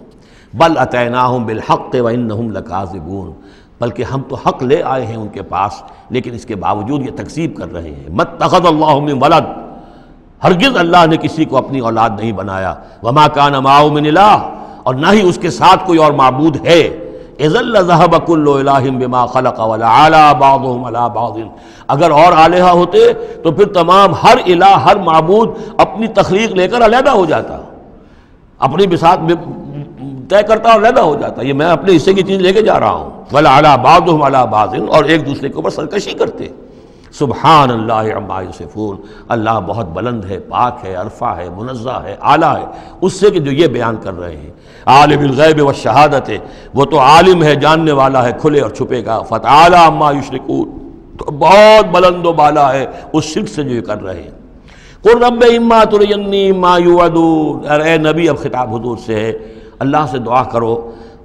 بل اتیناہم بالحق وانہم لکاذبون، بلکہ ہم تو حق لے آئے ہیں ان کے پاس، لیکن اس کے باوجود یہ تکذیب کر رہے ہیں۔ مَتَّخَذَ اللَّهُ مِن وَلَدٍ، ہرگز اللہ نے کسی کو اپنی اولاد نہیں بنایا۔ وَمَا كَانَ مَعَهُ مِنْ إِلَٰهٍ، اور نہ ہی اس کے ساتھ کوئی اور معبود ہے۔ اذا لذهب كل الہ بما خلق ولعلى بعضهم على بعض، اگر اور الہہ ہوتے تو پھر تمام ہر الہ، ہر معبود اپنی تخلیق لے کر علیحدہ ہو جاتا، اپنی بساط طے کرتا اور علیحدہ ہو جاتا۔ یہ میں اپنے حصے کی چیز لے کے جا رہا ہوں۔ ولعلى بعضهم على بعض، اور ایک دوسرے کے اوپر سرکشی کرتے۔ سبحان اللہ عما یصفون، اللہ بہت بلند ہے، پاک ہے، عرفہ ہے، منزہ ہے، اعلیٰ ہے اس سے کہ جو یہ بیان کر رہے ہیں۔ عالم الغیب والشہادت، وہ تو عالم ہے، جاننے والا ہے کھلے اور چھپے کا۔ فتعالی عما یشرکون، تو بہت بلند و بالا ہے اس شرک سے جو یہ کر رہے ہیں۔ قل رب اما ترینی ما یوعدون، اے نبی اب خطاب حضور سے ہے، اللہ سے دعا کرو،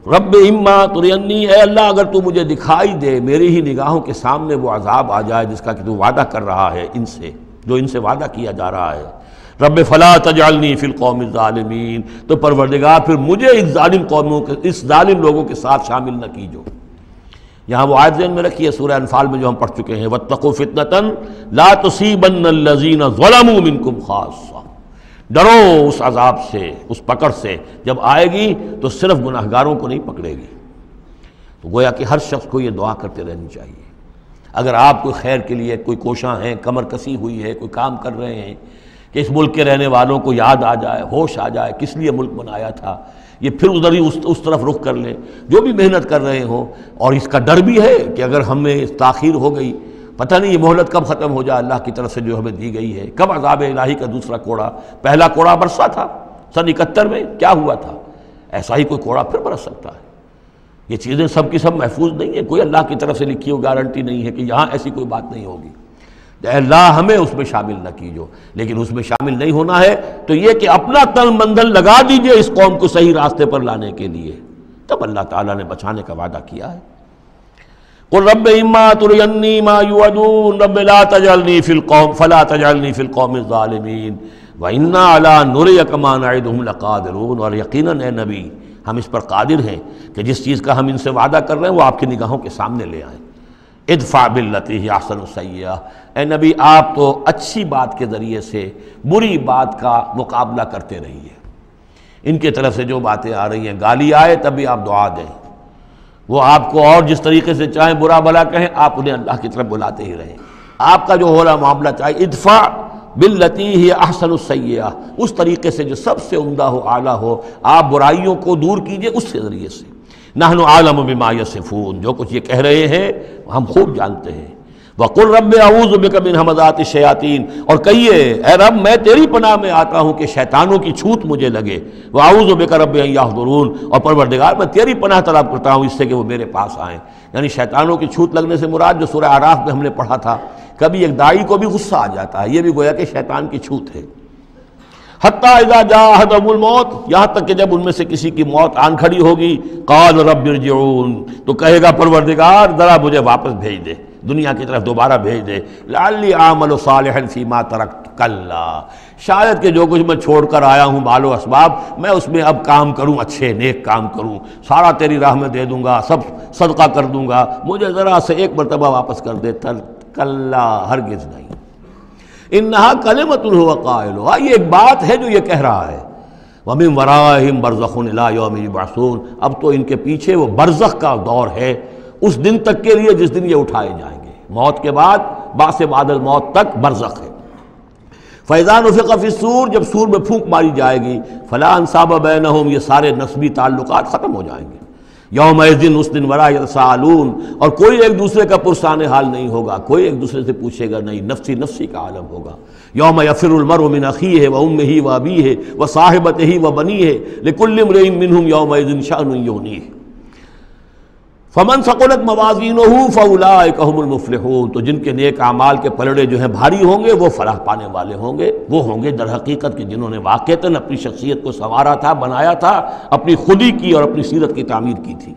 رب اما ترینی، اے اللہ اگر تو مجھے دکھائی دے، میری ہی نگاہوں کے سامنے وہ عذاب آ جائے جس کا کہ تو وعدہ کر رہا ہے ان سے، جو ان سے وعدہ کیا جا رہا ہے۔ رب فلا تجعلنی فی القوم الظالمین، تو پروردگار پھر مجھے اس ظالم قوموں کے، اس ظالم لوگوں کے ساتھ شامل نہ کیجو۔ یہاں وہ آیت ذہن میں رکھیے سورہ انفال میں جو ہم پڑھ چکے ہیں، واتقوا فتنۃ لا تصیبن الذین ظلموا منکم خاصہ، ڈرو اس عذاب سے، اس پکڑ سے، جب آئے گی تو صرف گناہگاروں کو نہیں پکڑے گی۔ تو گویا کہ ہر شخص کو یہ دعا کرتے رہنی چاہیے۔ اگر آپ کوئی خیر کے لیے کوئی کوشاں ہیں، کمر کسی ہوئی ہے، کوئی کام کر رہے ہیں کہ اس ملک کے رہنے والوں کو یاد آ جائے، ہوش آ جائے کس لیے ملک بنایا تھا، یہ پھر ادھر ہی اس طرف رخ کر لیں، جو بھی محنت کر رہے ہوں، اور اس کا ڈر بھی ہے کہ اگر ہمیں تاخیر ہو گئی، پتہ نہیں یہ مہلت کب ختم ہو جائے اللہ کی طرف سے جو ہمیں دی گئی ہے، کب عذاب الہی کا دوسرا کوڑا، پہلا کوڑا برسا تھا سن 71 میں، کیا ہوا تھا، ایسا ہی کوئی کوڑا پھر برس سکتا ہے۔ یہ چیزیں سب کی سب محفوظ نہیں ہیں، کوئی اللہ کی طرف سے لکھی ہوئی گارنٹی نہیں ہے کہ یہاں ایسی کوئی بات نہیں ہوگی۔ اے اللہ ہمیں اس میں شامل نہ کیجو، لیکن اس میں شامل نہیں ہونا ہے تو یہ کہ اپنا تن بندھن لگا دیجئے اس قوم کو صحیح راستے پر لانے کے لیے، تب اللہ تعالیٰ نے بچانے کا وعدہ کیا ہے۔ قل رب اما ترینی ما یوعدون رب لا تجعلنی فی القوم فلا تجعلنی فی القوم الظالمین وانا علی نریک ما نعدہم لقادرون، اور یقیناً اے نبی ہم اس پر قادر ہیں کہ جس چیز کا ہم ان سے وعدہ کر رہے ہیں وہ آپ کی نگاہوں کے سامنے لے آئیں۔ ادفع باللتی ہی احسن السیئہ، اے نبی آپ تو اچھی بات کے ذریعے سے بری بات کا مقابلہ کرتے رہیے۔ ان کی طرف سے جو باتیں آ رہی ہیں، گالی آئے تب بھی آپ دعا دیں، وہ آپ کو اور جس طریقے سے چاہیں برا بھلا کہیں، آپ انہیں اللہ کی طرف بلاتے ہی رہیں۔ آپ کا جو ہو رہا معاملہ چاہے ادفع باللتی ہی احسن السیئہ، اس طریقے سے جو سب سے عمدہ ہو، اعلیٰ ہو، آپ برائیوں کو دور کیجئے اس کے ذریعے سے۔ نحن عالم بما یصفون، جو کچھ یہ کہہ رہے ہیں ہم خوب جانتے ہیں۔ وَقُلْ رَبِّ أَعُوذُ بِكَ مِنْ ہَمَزَاتِ الشَّيَاطِينِ، اور کہیے اے رب میں تیری پناہ میں آتا ہوں کہ شیطانوں کی چھوت مجھے لگے، وَأَعُوذُ بِكَ رَبِّ أَنْ يَحْضُرُونَ، اور پروردگار میں تیری پناہ طلب کرتا ہوں اس سے کہ وہ میرے پاس آئیں۔ یعنی شیطانوں کی چھوت لگنے سے مراد جو سورہ اعراف میں ہم نے پڑھا تھا، کبھی ایک داعی کو بھی غصہ آ جاتا ہے، یہ بھی گویا کہ شیطان کی چھوت ہے۔ حتیٰ اذا جاء احدهم الموت، یہاں تک کہ جب ان میں سے کسی کی موت آن کھڑی ہوگی، قال رب ارجعون، تو کہے گا پروردگار ذرا مجھے واپس بھیج دے، دنیا کی طرف دوبارہ بھیج دے، لعلی اعمل صالحا فیما ترکت، کلا، شاید کہ جو کچھ میں چھوڑ کر آیا ہوں بال و اسباب، میں اس میں اب کام کروں، اچھے نیک کام کروں، سارا تیری راہ میں دے دوں گا، سب صدقہ کر دوں گا، مجھے ذرا سے ایک مرتبہ واپس کر دے۔ کلا، ہرگز نہیں۔ انہا کلمۃ هو قائلھا، یہ ایک بات ہے جو یہ کہہ رہا ہے۔ ومن ورائہم برزخ الی یوم یبعثون، اب تو ان کے پیچھے وہ برزخ کا دور ہے، اس دن تک کے لیے جس دن یہ اٹھائے جائیں گے، موت کے بعد، بعث بعد الموت تک برزخ ہے۔ فَإِذَا نُفِخَ فِي الصُّورِ، جب سور میں پھونک ماری جائے گی، فَلَا أَنْسَابَ بَيْنَهُمْ، یہ سارے نسبی تعلقات ختم ہو جائیں گے۔ یومئذ، اس دن، ولا یتساءلون، اور کوئی ایک دوسرے کا پرسان حال نہیں ہوگا، کوئی ایک دوسرے سے پوچھے گا نہیں، نفسی نفسی کا عالم ہوگا۔ یوم یفر المرء من اخیہ وامہ وابیہ وصاحبتہ وبنیہ لکل امرئ منہم یومئذ شأن یغنیہ۔ فمن ثقلت موازینہ فاولئک هم المفلحون، تو جن کے نیک اعمال کے پلڑے جو ہیں بھاری ہوں گے وہ فلاح پانے والے ہوں گے، وہ ہوں گے در حقیقت کہ جنہوں نے واقعتاً اپنی شخصیت کو سنوارا تھا، بنایا تھا، اپنی خودی کی اور اپنی سیرت کی تعمیر کی تھی۔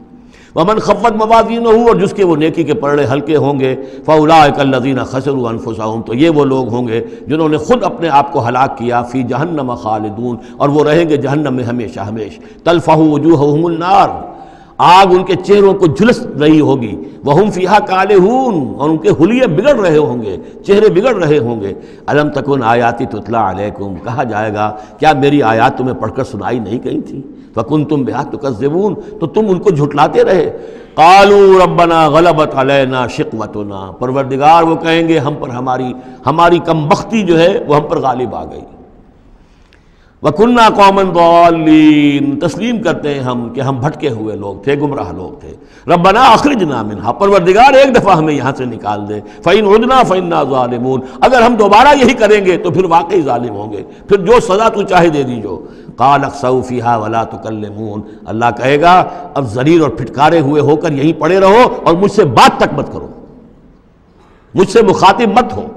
ومن خفت موازینہ، اور جس کے وہ نیکی کے پلڑے ہلکے ہوں گے، فاولئک الذین خسروا انفسہم، تو یہ وہ لوگ ہوں گے جنہوں نے خود اپنے آپ کو ہلاک کیا، فی جہنم خالدون، اور وہ رہیں گے جہنم میں ہمیشہ ہمیش۔ تلفح وجوہہم النار، آگ ان کے چہروں کو جھلس رہی ہوگی، وہم فیہا کالہون، اور ان کے حلیے بگڑ رہے ہوں گے، چہرے بگڑ رہے ہوں گے۔ الم تکن آیاتی تتلی علیکم، کہا جائے گا کیا میری آیات تمہیں پڑھ کر سنائی نہیں گئی تھی؟ فکنتم بہا تکذبون، تو تم ان کو جھٹلاتے رہے۔ قالوا ربنا غلبت علینا شقوتنا، پروردگار وہ کہیں گے ہم پر ہماری کم بختی جو ہے وہ ہم پر غالب آ گئی۔ وَكُنَّا قَوْمًا ضَالِّينَ، تسلیم کرتے ہیں ہم کہ ہم بھٹکے ہوئے لوگ تھے، گمراہ لوگ تھے۔ ربنا اخرجنا منہا، پروردگار ایک دفعہ ہمیں یہاں سے نکال دے۔ فَإِنْ عُدْنَا فَإِنَّا ظَالِمُونَ، اگر ہم دوبارہ یہی کریں گے تو پھر واقعی ظالم ہوں گے، پھر جو سزا تو چاہے دے دیجو۔ قَالَ اخْسَئُوا فِيهَا وَلَا تُكَلِّمُونَ، اللہ کہے گا اب ذلیل اور پھٹکارے ہوئے ہو کر یہیں پڑے رہو اور مجھ سے بات تک مت کرو، مجھ سے مخاطب مت ہو۔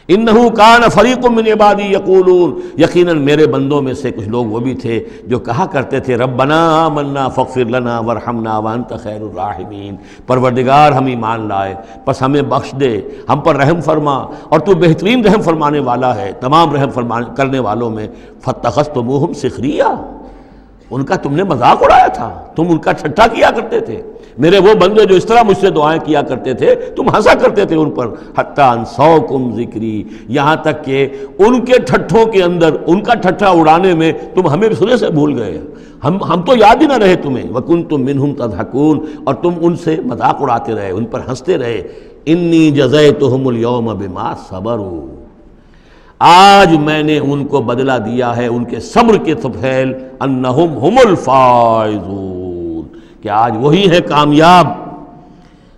انہو کان فریق من عبادی یقولون، یقیناً میرے بندوں میں سے کچھ لوگ وہ بھی تھے جو کہا کرتے تھے ربنا آمنا فاغفر لنا وارحمنا وانت خیر الراحمین، پروردگار ہم ایمان لائے پس ہمیں بخش دے، ہم پر رحم فرما اور تو بہترین رحم فرمانے والا ہے تمام رحم کرنے والوں میں۔ فاتخذتموہم سخریا، ان کا تم نے مذاق اڑایا تھا، تم ان کا ٹھٹھا کیا کرتے تھے، میرے وہ بندے جو اس طرح مجھ سے دعائیں کیا کرتے تھے تم ہنسا کرتے تھے ان پر۔ حتی انسوکم ذکری، یہاں تک کہ ان کے ٹھٹھوں کے اندر، ان کا ٹھٹھا اڑانے میں تم ہمیں سرے سے بھول گئے، ہم تو یاد ہی نہ رہے تمہیں۔ وکنتم منہم تضحکون، اور تم ان سے مذاق اڑاتے رہے، ان پر ہنستے رہے۔ انی جزیتہم اليوم بما صبروا، آج میں نے ان کو بدلہ دیا ہے ان کے صبر کے فضیل، انہم ہم الفائزون، کہ آج وہی ہے کامیاب۔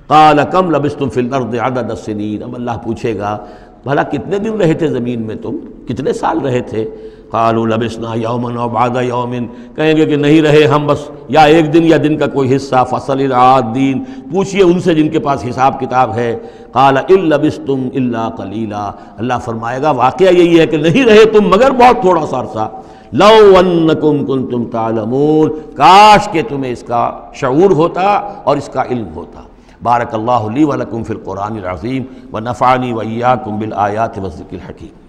قال کم لبثتم فی الارض عدد السنین، اب اللہ پوچھے گا بھلا کتنے دن رہے تھے زمین میں، تم کتنے سال رہے تھے؟ قالوا لبثنا یوما او بعد یوم، کہیں گے کہ نہیں رہے ہم بس یا ایک دن یا دن کا کوئی حصہ۔ فصل العادین، پوچھئے ان سے جن کے پاس حساب کتاب ہے۔ قال ان لبثتم الا قلیلا، اللہ فرمائے گا واقعہ یہی ہے کہ نہیں رہے تم مگر بہت تھوڑا سا عرصہ۔ لو انکم کنتم تعلمون، کاش کہ تمہیں اس کا شعور ہوتا اور اس کا علم ہوتا۔ بارک اللہ لی ولکم فی القرآن العظیم ونفعنی وإیاکم بالآیات والذکر الحکیم۔